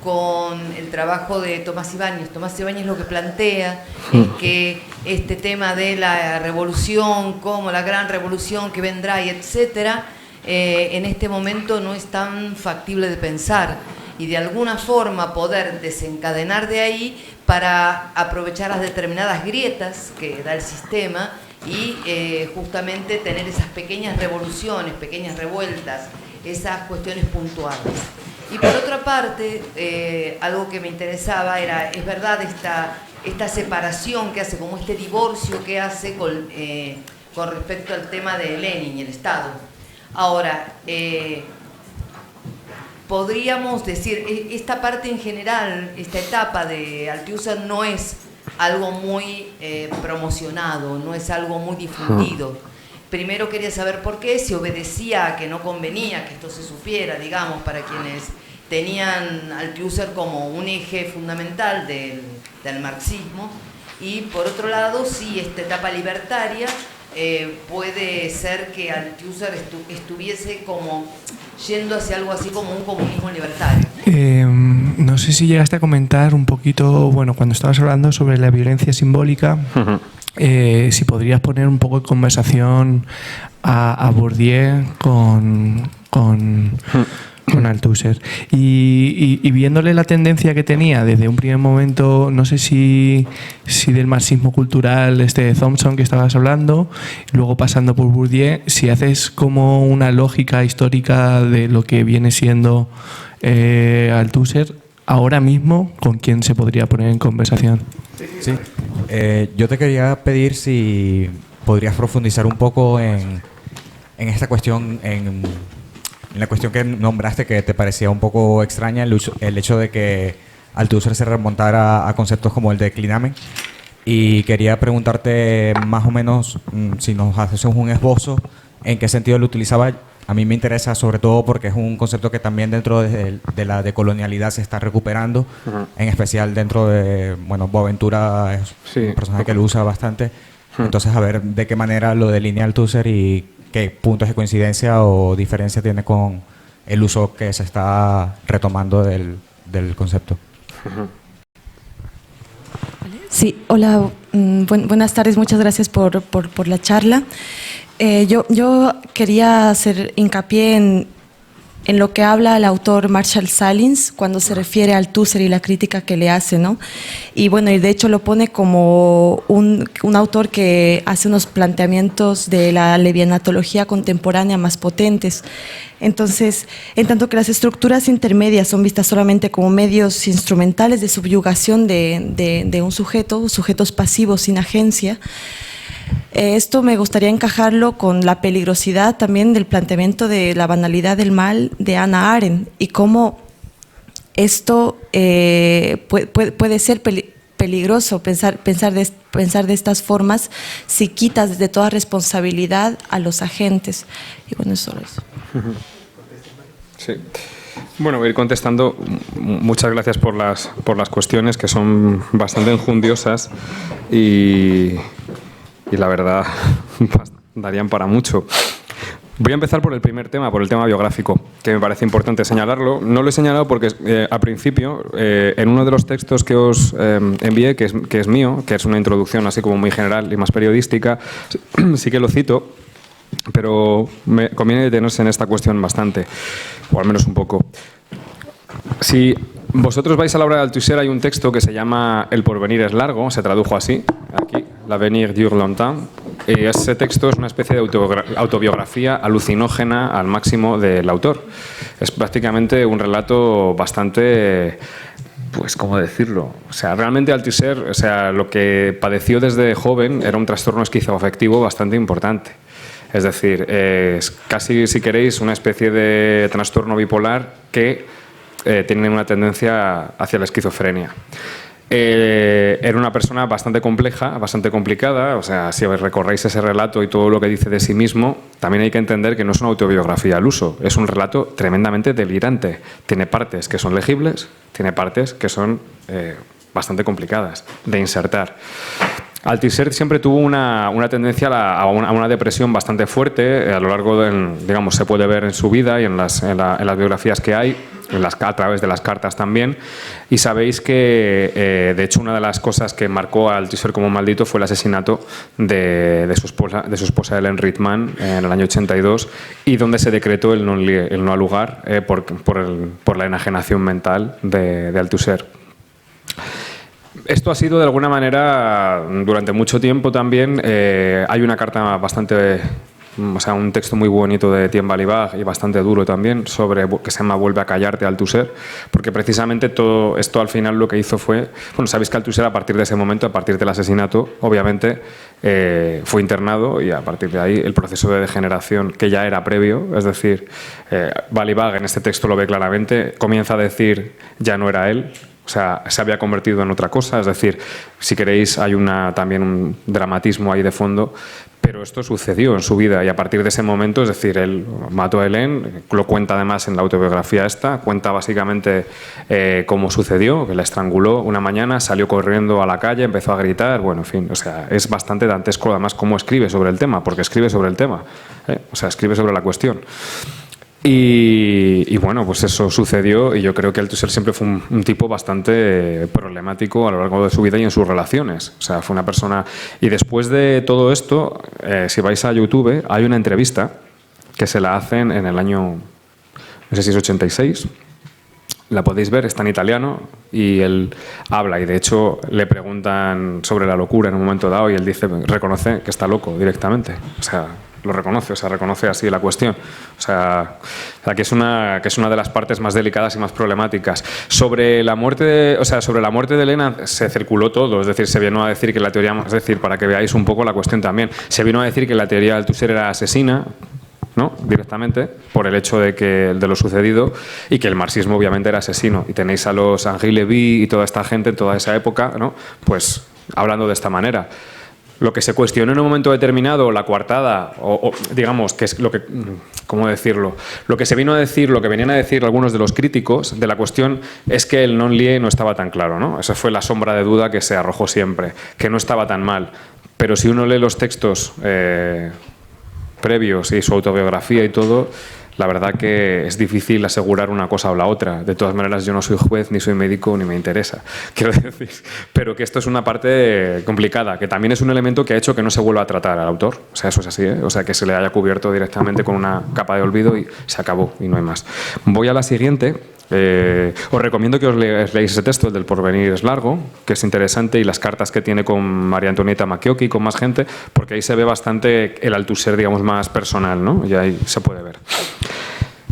con el trabajo de Tomás Ibáñez. Tomás Ibáñez lo que plantea es que este tema de la revolución, como la gran revolución que vendrá y etcétera, en este momento no es tan factible de pensar, y de alguna forma poder desencadenar de ahí para aprovechar las determinadas grietas que da el sistema y justamente tener esas pequeñas revoluciones, pequeñas revueltas, esas cuestiones puntuales. Y por otra parte, algo que me interesaba era, es verdad, esta separación que hace, como este divorcio que hace con respecto al tema de Lenin y el Estado. Ahora, podríamos decir, esta parte en general, esta etapa de Althusser no es algo muy promocionado, no es algo muy difundido. Primero quería saber por qué, si obedecía a que no convenía que esto se supiera, digamos, para quienes tenían Althusser como un eje fundamental del marxismo, y por otro lado, si esta etapa libertaria puede ser que Althusser estuviese como yendo hacia algo así como un comunismo libertario. No sé si llegaste a comentar un poquito, bueno, cuando estabas hablando sobre la violencia simbólica, si podrías poner un poco de conversación a Bourdieu con Althusser. Y viéndole la tendencia que tenía desde un primer momento, no sé si del marxismo cultural de Thompson que estabas hablando, luego pasando por Bourdieu, si haces como una lógica histórica de lo que viene siendo Althusser, ahora mismo, ¿con quién se podría poner en conversación? Sí. Yo te quería pedir si podrías profundizar un poco en esta cuestión, en la cuestión que nombraste, que te parecía un poco extraña, el hecho de que Althusser se remontara a conceptos como el de clinamen. Y quería preguntarte más o menos, si nos haces un esbozo, en qué sentido lo utilizaba. A mí me interesa sobre todo porque es un concepto que también dentro de la decolonialidad se está recuperando, en especial dentro de, bueno, Boaventura es un personaje que lo usa bastante. Entonces, a ver de qué manera lo delinea Althusser y qué puntos de coincidencia o diferencia tiene con el uso que se está retomando del concepto. Sí, hola, buenas tardes, muchas gracias por la charla. Yo quería hacer hincapié en lo que habla el autor Marshall Salins cuando se refiere a Althusser y la crítica que le hace, ¿no? Y bueno, y de hecho lo pone como un autor que hace unos planteamientos de la levianatología contemporánea más potentes. Entonces, en tanto que las estructuras intermedias son vistas solamente como medios instrumentales de subyugación de un sujeto, sujetos pasivos sin agencia, esto me gustaría encajarlo con la peligrosidad también del planteamiento de la banalidad del mal de Hannah Arendt y cómo esto puede ser peligroso pensar de estas formas si quitas de toda responsabilidad a los agentes. Y bueno, es solo eso. Sí. Bueno, voy a ir contestando. Muchas gracias por las cuestiones, que son bastante enjundiosas y la verdad darían para mucho. Voy a empezar por el primer tema, por el tema biográfico, que me parece importante señalarlo. No lo he señalado porque al principio, en uno de los textos que os envié, que es mío, que es una introducción así como muy general y más periodística, sí que lo cito, pero me conviene detenerse en esta cuestión bastante, o al menos un poco. Si vosotros vais a la obra de Althusser, hay un texto que se llama El porvenir es largo, se tradujo así, aquí, L'avenir dure longtemps, y ese texto es una especie de autobiografía alucinógena al máximo del autor. Es prácticamente un relato bastante, pues, ¿cómo decirlo? O sea, realmente Althusser, o sea, lo que padeció desde joven era un trastorno esquizoafectivo bastante importante. Es decir, es casi, si queréis, una especie de trastorno bipolar que tiene una tendencia hacia la esquizofrenia. Era una persona bastante compleja, bastante complicada, o sea, si recorréis ese relato y todo lo que dice de sí mismo, también hay que entender que no es una autobiografía al uso, es un relato tremendamente delirante. Tiene partes que son legibles, tiene partes que son bastante complicadas de insertar. Althusser siempre tuvo una tendencia a una depresión bastante fuerte a lo largo de, digamos, se puede ver en su vida y en las biografías que hay, a través de las cartas también, y sabéis que de hecho una de las cosas que marcó a Althusser como maldito fue el asesinato de su esposa Helen Rittmann en el año 82, y donde se decretó el no al lugar por la enajenación mental de Althusser. Esto ha sido de alguna manera durante mucho tiempo también. Hay una carta bastante, o sea, un texto muy bonito de Etienne Balibar y bastante duro también, que se llama Vuelve a callarte, Althusser, porque precisamente todo esto al final lo que hizo fue, bueno, sabéis que Althusser a partir de ese momento, a partir del asesinato, obviamente fue internado, y a partir de ahí el proceso de degeneración que ya era previo, es decir, Balibar en este texto lo ve claramente, comienza a decir ya no era él. O sea, se había convertido en otra cosa, es decir, si queréis hay también un dramatismo ahí de fondo, pero esto sucedió en su vida y a partir de ese momento, es decir, él mató a Helen, lo cuenta además en la autobiografía esta, cuenta básicamente cómo sucedió, que la estranguló una mañana, salió corriendo a la calle, empezó a gritar, bueno, en fin, o sea, es bastante dantesco además cómo escribe sobre el tema, porque escribe sobre el tema, o sea, escribe sobre la cuestión. Y bueno, pues eso sucedió y yo creo que Althusser siempre fue un tipo bastante problemático a lo largo de su vida y en sus relaciones. O sea, fue una persona... Y después de todo esto, si vais a YouTube, hay una entrevista que se la hacen en el año, no sé si es 86, la podéis ver, está en italiano y él habla y de hecho le preguntan sobre la locura en un momento dado y él dice, reconoce que está loco directamente. O sea, lo reconoce, o sea, reconoce así la cuestión. O sea que es una de las partes más delicadas y más problemáticas. Sobre la muerte de Elena se circuló todo, es decir, se vino a decir que la teoría, es decir, para que veáis un poco la cuestión también, se vino a decir que la teoría de Althusser era asesina, ¿no? Directamente, por el hecho de lo sucedido y que el marxismo obviamente era asesino. Y tenéis a los Henri Levy y toda esta gente en toda esa época, ¿no? Pues hablando de esta manera. Lo que se cuestionó en un momento determinado, la coartada, o digamos, que es lo que, ¿cómo decirlo? Lo que se vino a decir, lo que venían a decir algunos de los críticos de la cuestión es que el non-lieu no estaba tan claro, ¿no? Esa fue la sombra de duda que se arrojó siempre, que no estaba tan mal. Pero si uno lee los textos previos y su autobiografía y todo, la verdad que es difícil asegurar una cosa o la otra. De todas maneras, yo no soy juez, ni soy médico, ni me interesa, quiero decir. Pero que esto es una parte complicada, que también es un elemento que ha hecho que no se vuelva a tratar al autor. O sea, eso es así, ¿eh? O sea, que se le haya cubierto directamente con una capa de olvido y se acabó, y no hay más. Voy a la siguiente. Os recomiendo que os leáis ese texto, el del Porvenir es largo, que es interesante, y las cartas que tiene con María Antonieta Macchiocchi y con más gente, porque ahí se ve bastante el Althusser, digamos, más personal, ¿no? Y ahí se puede ver.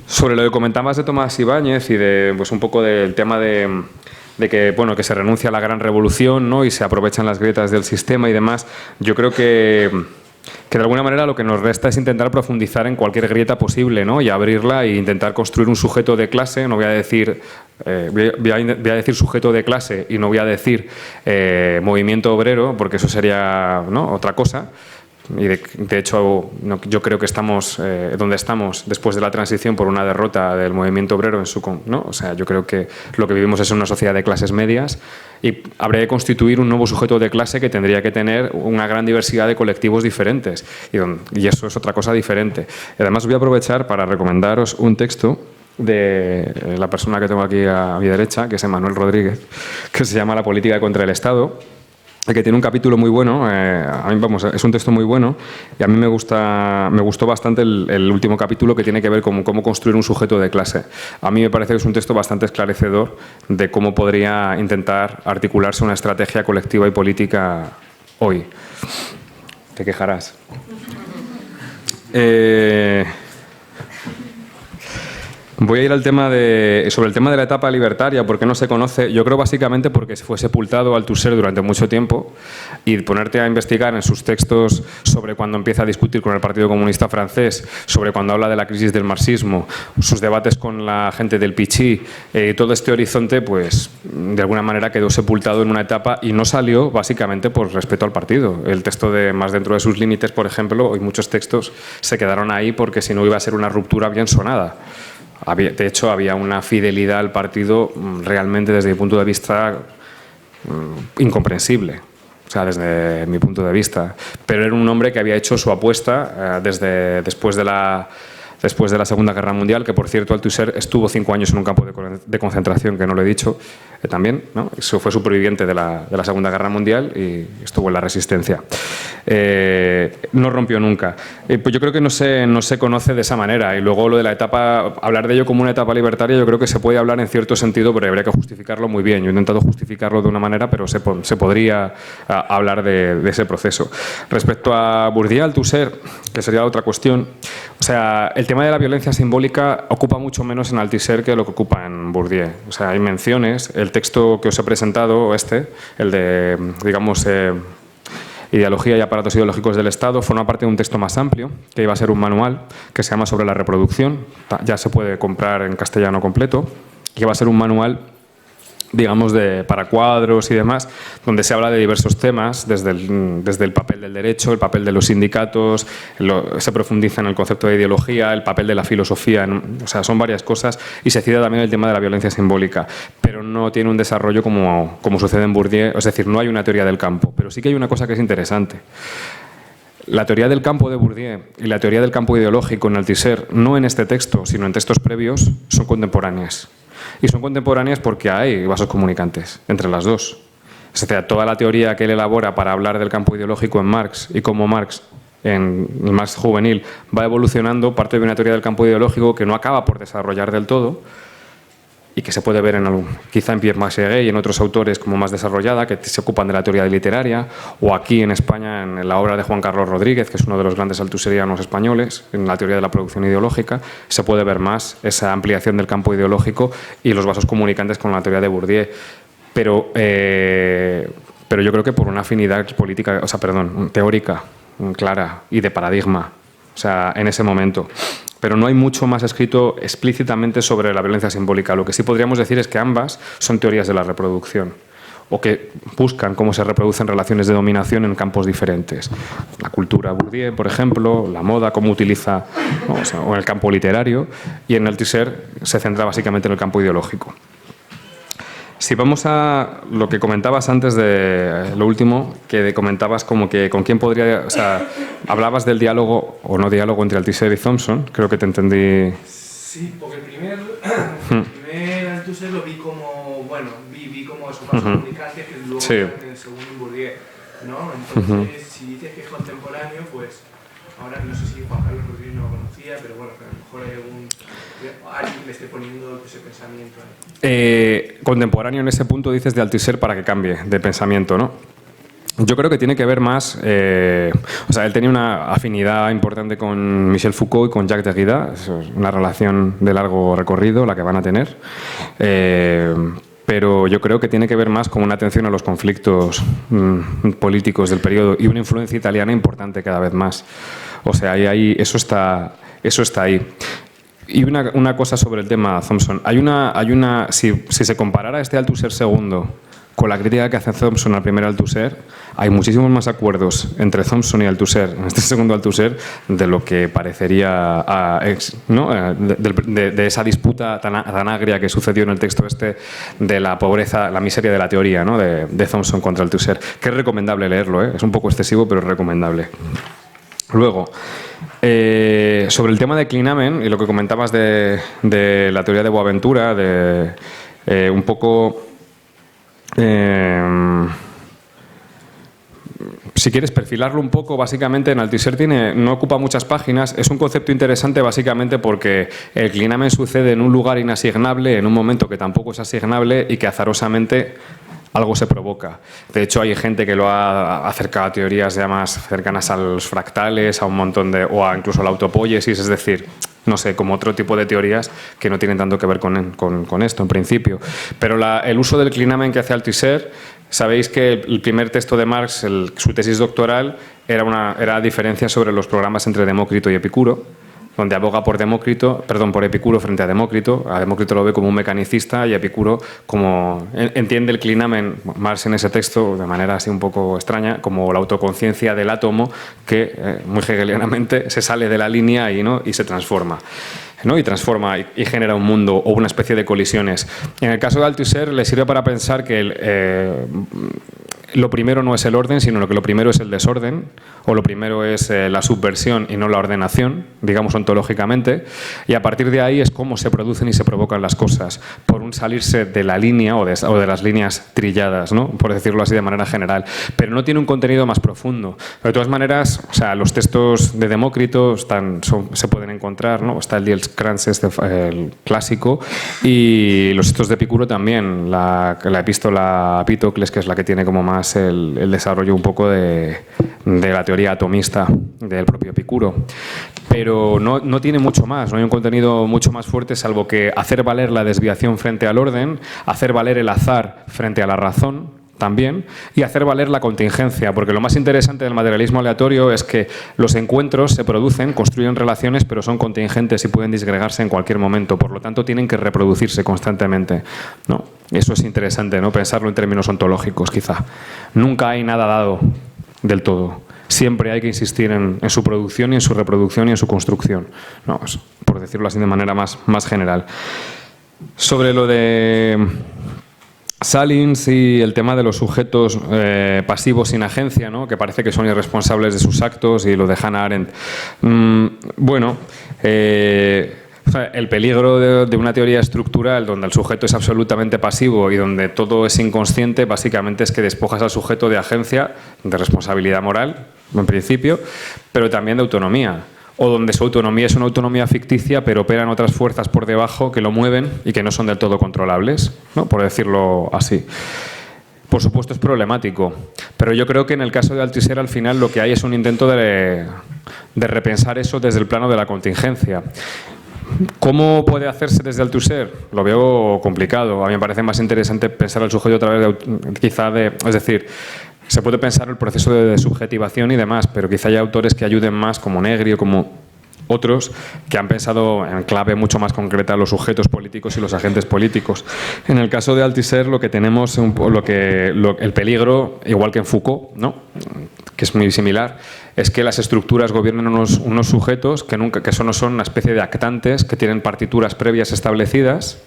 Sobre lo que comentabas de Tomás Ibáñez y de, pues, un poco del tema de que, bueno, que se renuncia a la gran revolución, ¿no? Y se aprovechan las grietas del sistema y demás, yo creo que de alguna manera lo que nos resta es intentar profundizar en cualquier grieta posible, ¿no? Y abrirla e intentar construir un sujeto de clase. No voy a decir, voy a decir sujeto de clase y no voy a decir movimiento obrero, porque eso sería, ¿no?, otra cosa. Y de hecho, yo creo que estamos donde estamos después de la transición por una derrota del movimiento obrero en su, ¿no? O sea, yo creo que lo que vivimos es una sociedad de clases medias y habría que constituir un nuevo sujeto de clase que tendría que tener una gran diversidad de colectivos diferentes, y eso es otra cosa diferente. Además, voy a aprovechar para recomendaros un texto de la persona que tengo aquí a mi derecha, que es Emmanuel Rodríguez, que se llama La política contra el Estado, que tiene un capítulo muy bueno. A mí, vamos, es un texto muy bueno, y a mí me gustó bastante el último capítulo, que tiene que ver con cómo construir un sujeto de clase. A mí me parece que es un texto bastante esclarecedor de cómo podría intentar articularse una estrategia colectiva y política hoy. Te quejarás. Voy a ir al tema sobre el tema de la etapa libertaria, porque no se conoce. Yo creo básicamente porque fue sepultado Althusser durante mucho tiempo, y ponerte a investigar en sus textos sobre cuando empieza a discutir con el Partido Comunista Francés, sobre cuando habla de la crisis del marxismo, sus debates con la gente del Pichí, todo este horizonte, pues de alguna manera quedó sepultado en una etapa y no salió básicamente por respeto al partido. El texto de Más dentro de sus límites, por ejemplo, y muchos textos se quedaron ahí porque si no iba a ser una ruptura bien sonada. De hecho, había una fidelidad al partido realmente, desde mi punto de vista, incomprensible. O sea, desde mi punto de vista. Pero era un hombre que había hecho su apuesta después de la Segunda Guerra Mundial, que por cierto Althusser estuvo 5 años en un campo de concentración, que no lo he dicho, también, ¿no? Eso fue superviviente de la Segunda Guerra Mundial y estuvo en la Resistencia. No rompió nunca. Pues yo creo que no se conoce de esa manera, y luego lo de la etapa, hablar de ello como una etapa libertaria, yo creo que se puede hablar en cierto sentido, pero habría que justificarlo muy bien. Yo he intentado justificarlo de una manera, pero se podría hablar de ese proceso. Respecto a Bourdieu, Althusser, que sería la otra cuestión, o sea, el tema de la violencia simbólica ocupa mucho menos en Althusser que lo que ocupa en Bourdieu. O sea, hay menciones. El texto que os he presentado, el de, digamos, Ideología y aparatos ideológicos del Estado, forma parte de un texto más amplio, que iba a ser un manual, que se llama Sobre la reproducción. Ya se puede comprar en castellano completo, que va a ser un manual, digamos, para cuadros y demás, donde se habla de diversos temas, desde el papel del derecho, el papel de los sindicatos, se profundiza en el concepto de ideología, el papel de la filosofía, o sea, son varias cosas, y se cita también el tema de la violencia simbólica, pero no tiene un desarrollo como sucede en Bourdieu, es decir, no hay una teoría del campo, pero sí que hay una cosa que es interesante. La teoría del campo de Bourdieu y la teoría del campo ideológico en Althusser, no en este texto, sino en textos previos, son contemporáneas. Y son contemporáneas porque hay vasos comunicantes entre las dos. O sea, toda la teoría que él elabora para hablar del campo ideológico en Marx y cómo Marx, en el Marx juvenil, va evolucionando, parte de una teoría del campo ideológico que no acaba por desarrollar del todo, y que se puede ver quizá en Pierre Masséguet y en otros autores como más desarrollada, que se ocupan de la teoría literaria, o aquí en España en la obra de Juan Carlos Rodríguez, que es uno de los grandes althusserianos españoles, en la teoría de la producción ideológica, se puede ver más esa ampliación del campo ideológico y los vasos comunicantes con la teoría de Bourdieu. Pero yo creo que por una afinidad política, teórica, clara y de paradigma, o sea, en ese momento. Pero no hay mucho más escrito explícitamente sobre la violencia simbólica. Lo que sí podríamos decir es que ambas son teorías de la reproducción, o que buscan cómo se reproducen relaciones de dominación en campos diferentes. La cultura Bourdieu, por ejemplo, la moda, cómo utiliza, ¿no? O en el campo literario, y en Althusser se centra básicamente en el campo ideológico. Si vamos a lo que comentabas antes de lo último, que comentabas como que con quién podría... O sea, hablabas del diálogo o no diálogo entre Althusser y Thompson, creo que te entendí... Sí, porque el primer Althusser lo vi como, bueno, vi como su paso publicante que luego sí. en el segundo en Bourdieu, ¿no? Entonces, si dices que es contemporáneo, pues ahora no sé si Juan Carlos Rodríguez no lo conocía, pero bueno, que a lo mejor hay alguien que le esté poniendo ese pensamiento ahí. Contemporáneo en ese punto dices de Althusser para que cambie de pensamiento, ¿no? Yo creo que tiene que ver más, o sea, él tenía una afinidad importante con Michel Foucault y con Jacques Derrida, es una relación de largo recorrido la que van a tener, pero yo creo que tiene que ver más con una atención a los conflictos políticos del periodo y una influencia italiana importante cada vez más. O sea, eso está ahí. Y una cosa sobre el tema Thompson. Si se comparara este Althusser segundo con la crítica que hace Thompson al primer Althusser, hay muchísimos más acuerdos entre Thompson y Althusser, en este segundo Althusser, de lo que parecería, ¿no? de esa disputa tan agria que sucedió en el texto este de la pobreza, la miseria de la teoría, ¿no? de Thompson contra Althusser, que es recomendable leerlo, es un poco excesivo, pero es recomendable. Luego, sobre el tema de Klinamen y lo que comentabas de la teoría de Boaventura, un poco... si quieres perfilarlo un poco, básicamente en Althusser no ocupa muchas páginas. Es un concepto interesante básicamente porque el Klinamen sucede en un lugar inasignable, en un momento que tampoco es asignable y que azarosamente algo se provoca. De hecho, hay gente que lo ha acercado a teorías ya más cercanas a los fractales, a un montón o incluso a la autopoiesis, es decir, no sé, como otro tipo de teorías que no tienen tanto que ver con esto en principio. Pero el uso del Klinamen que hace Althusser, sabéis que el primer texto de Marx, su tesis doctoral, era diferencia sobre los programas entre Demócrito y Epicuro, donde aboga por Epicuro frente a Demócrito. A Demócrito lo ve como un mecanicista y Epicuro como entiende el Klinamen, Marx en ese texto de manera así un poco extraña, como la autoconciencia del átomo que muy hegelianamente se sale de la línea y se transforma. ¿no? Y transforma y genera un mundo o una especie de colisiones. En el caso de Althusser le sirve para pensar que lo primero no es el orden, sino que lo primero es el desorden, o lo primero es la subversión y no la ordenación, digamos ontológicamente, y a partir de ahí es cómo se producen y se provocan las cosas, por un salirse de la línea o de las líneas trilladas, ¿no? Por decirlo así de manera general, pero no tiene un contenido más profundo. De todas maneras, o sea, los textos de Demócrito se pueden encontrar, ¿no? Está el Dies Crances, el clásico, y los textos de Epicuro también, la epístola a Pitocles, que es la que tiene como más el desarrollo un poco de la teoría atomista del propio Epicuro. Pero no tiene mucho más, no hay un contenido mucho más fuerte, salvo que hacer valer la desviación frente al orden, hacer valer el azar frente a la razón también, y hacer valer la contingencia, porque lo más interesante del materialismo aleatorio es que los encuentros se producen, construyen relaciones, pero son contingentes y pueden disgregarse en cualquier momento, por lo tanto tienen que reproducirse constantemente, ¿no? Eso es interesante, ¿no? Pensarlo en términos ontológicos, quizá. Nunca hay nada dado del todo. Siempre hay que insistir en su producción y en su reproducción y en su construcción, ¿no? Por decirlo así de manera más general. Sobre lo de Salins y el tema de los sujetos pasivos sin agencia, ¿no? Que parece que son irresponsables de sus actos, y lo de Hannah Arendt. El peligro de una teoría estructural donde el sujeto es absolutamente pasivo y donde todo es inconsciente, básicamente es que despojas al sujeto de agencia, de responsabilidad moral, en principio, pero también de autonomía. O donde su autonomía es una autonomía ficticia, pero operan otras fuerzas por debajo que lo mueven y que no son del todo controlables, ¿no? Por decirlo así. Por supuesto es problemático, pero yo creo que en el caso de Althusser al final lo que hay es un intento de repensar eso desde el plano de la contingencia. ¿Cómo puede hacerse desde Althusser? Lo veo complicado. A mí me parece más interesante pensar al sujeto a través es decir, se puede pensar el proceso de subjetivación y demás, pero quizá haya autores que ayuden más, como Negri o como otros, que han pensado en clave mucho más concreta los sujetos políticos y los agentes políticos. En el caso de Althusser lo que tenemos, el peligro, igual que en Foucault, ¿no? Que es muy similar, es que las estructuras gobiernan unos sujetos que no son una especie de actantes que tienen partituras previas establecidas,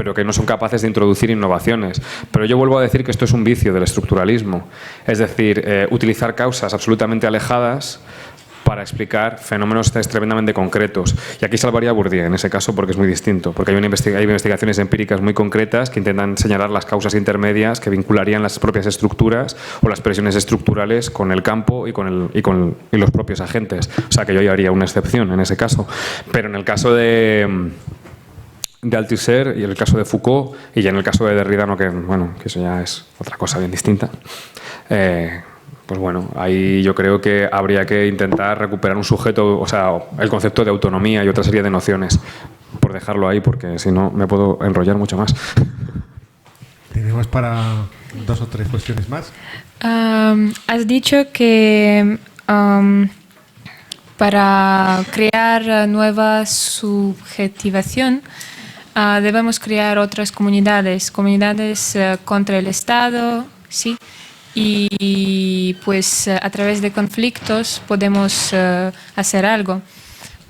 pero que no son capaces de introducir innovaciones. Pero yo vuelvo a decir que esto es un vicio del estructuralismo, es decir, utilizar causas absolutamente alejadas para explicar fenómenos tremendamente concretos. Y aquí salvaría a Bourdieu en ese caso porque es muy distinto, porque hay investigaciones empíricas muy concretas que intentan señalar las causas intermedias que vincularían las propias estructuras o las presiones estructurales con el campo y los propios agentes. O sea que yo haría una excepción en ese caso. Pero en el caso de Althusser y en el caso de Foucault y ya en el caso de Derrida, no, que eso ya es otra cosa bien distinta. Pues bueno, ahí yo creo que habría que intentar recuperar un sujeto, o sea, el concepto de autonomía y otra serie de nociones, por dejarlo ahí, porque si no me puedo enrollar mucho más. Tenemos para 2 o 3 cuestiones más. Has dicho que para crear nueva subjetivación debemos crear otras comunidades contra el Estado, ¿sí? Y pues a través de conflictos podemos hacer algo.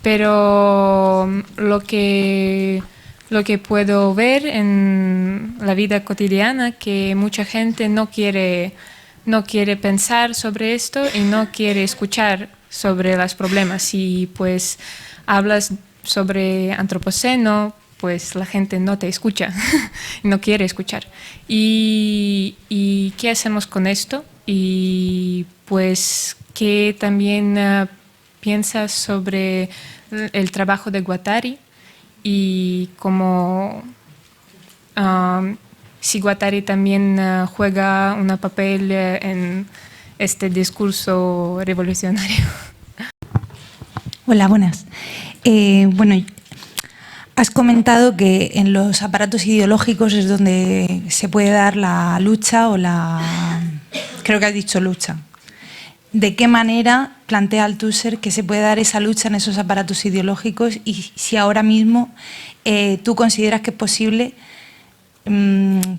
Pero lo que puedo ver en la vida cotidiana, que mucha gente no quiere pensar sobre esto y no quiere escuchar sobre los problemas. Si pues hablas sobre antropoceno, pues la gente no te escucha, no quiere escuchar. ¿Y qué hacemos con esto? Y pues, ¿qué también piensas sobre el trabajo de Guattari? Y cómo si Guattari también juega un papel en este discurso revolucionario. Hola, buenas. Bueno, has comentado que en los aparatos ideológicos es donde se puede dar la lucha creo que has dicho lucha. ¿De qué manera plantea Althusser que se puede dar esa lucha en esos aparatos ideológicos y si ahora mismo tú consideras que es posible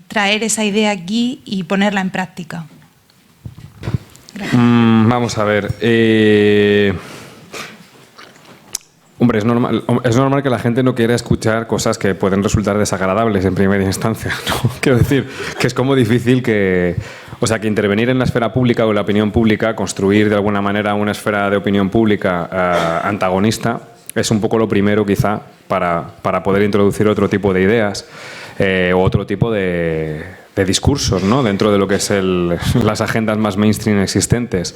traer esa idea aquí y ponerla en práctica? Vamos a ver. Hombre, es normal que la gente no quiera escuchar cosas que pueden resultar desagradables en primera instancia, ¿no? Quiero decir que es como difícil que intervenir en la esfera pública o en la opinión pública, construir de alguna manera una esfera de opinión pública antagonista, es un poco lo primero quizá para poder introducir otro tipo de ideas o otro tipo de discursos, ¿no? Dentro de lo que es las agendas más mainstream existentes.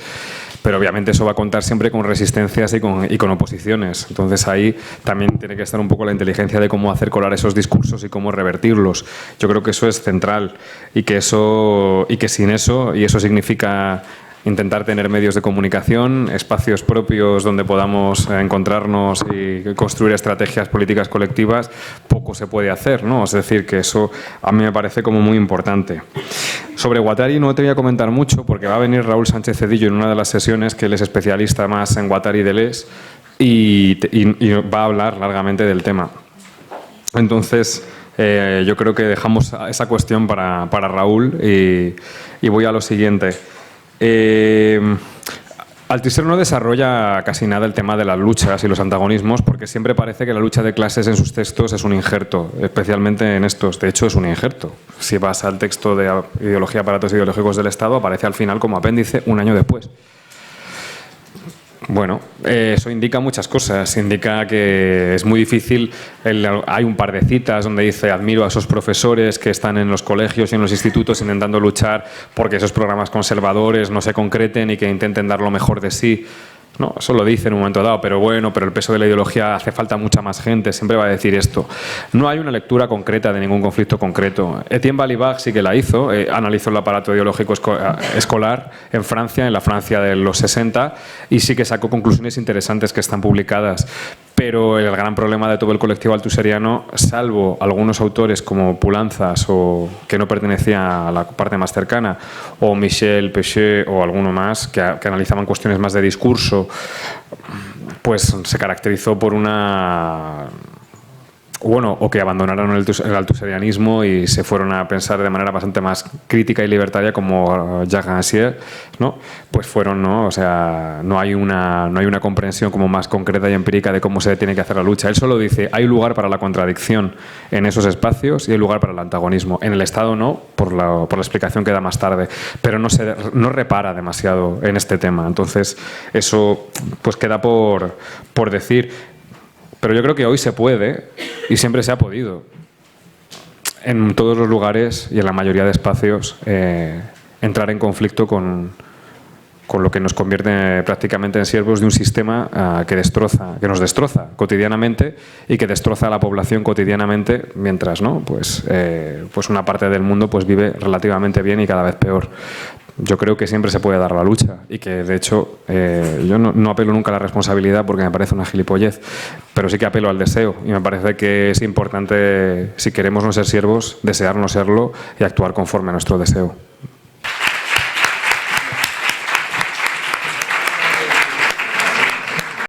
Pero obviamente eso va a contar siempre con resistencias y con oposiciones. Entonces ahí también tiene que estar un poco la inteligencia de cómo hacer colar esos discursos y cómo revertirlos. Yo creo que eso es central y que sin eso, y eso significa intentar tener medios de comunicación, espacios propios donde podamos encontrarnos y construir estrategias políticas colectivas, poco se puede hacer, ¿no? Es decir, que eso a mí me parece como muy importante. Sobre Guattari no te voy a comentar mucho porque va a venir Raúl Sánchez Cedillo en una de las sesiones, que él es especialista más en Guattari y Deleuze, y va a hablar largamente del tema. Entonces, yo creo que dejamos esa cuestión para Raúl y voy a lo siguiente. Althusser no desarrolla casi nada el tema de las luchas y los antagonismos porque siempre parece que la lucha de clases en sus textos es un injerto, especialmente en estos. De hecho, es un injerto. Si vas al texto de Ideología, aparatos ideológicos del Estado, aparece al final como apéndice un año después. Bueno, eso indica muchas cosas. Indica que es muy difícil. Hay un par de citas donde dice: admiro a esos profesores que están en los colegios y en los institutos intentando luchar porque esos programas conservadores no se concreten y que intenten dar lo mejor de sí. No, eso lo dice en un momento dado, pero bueno, pero el peso de la ideología, hace falta mucha más gente, siempre va a decir esto. No hay una lectura concreta de ningún conflicto concreto. Etienne Balibar sí que la hizo, analizó el aparato ideológico escolar en Francia, en la Francia de los 60, y sí que sacó conclusiones interesantes que están publicadas. Pero el gran problema de todo el colectivo althusseriano, salvo algunos autores como Poulantzas, o que no pertenecía a la parte más cercana, o Michel Péchet o alguno más, que analizaban cuestiones más de discurso, pues se caracterizó por una bueno, o que abandonaron el althusserianismo y se fueron a pensar de manera bastante más crítica y libertaria, como Jacques Rancière, ¿no? Pues fueron, ¿no? O sea, no hay una comprensión como más concreta y empírica de cómo se tiene que hacer la lucha. Él solo dice, hay lugar para la contradicción en esos espacios y hay lugar para el antagonismo. En el Estado no, por la explicación que da más tarde, pero no repara demasiado en este tema. Entonces, eso pues queda por decir. Pero yo creo que hoy se puede, y siempre se ha podido, en todos los lugares y en la mayoría de espacios, entrar en conflicto con lo que nos convierte prácticamente en siervos de un sistema que nos destroza cotidianamente y que destroza a la población cotidianamente, mientras, ¿no? Pues una parte del mundo pues vive relativamente bien y cada vez peor. Yo creo que siempre se puede dar la lucha y que, de hecho, yo no apelo nunca a la responsabilidad porque me parece una gilipollez, pero sí que apelo al deseo y me parece que es importante, si queremos no ser siervos, desear no serlo y actuar conforme a nuestro deseo.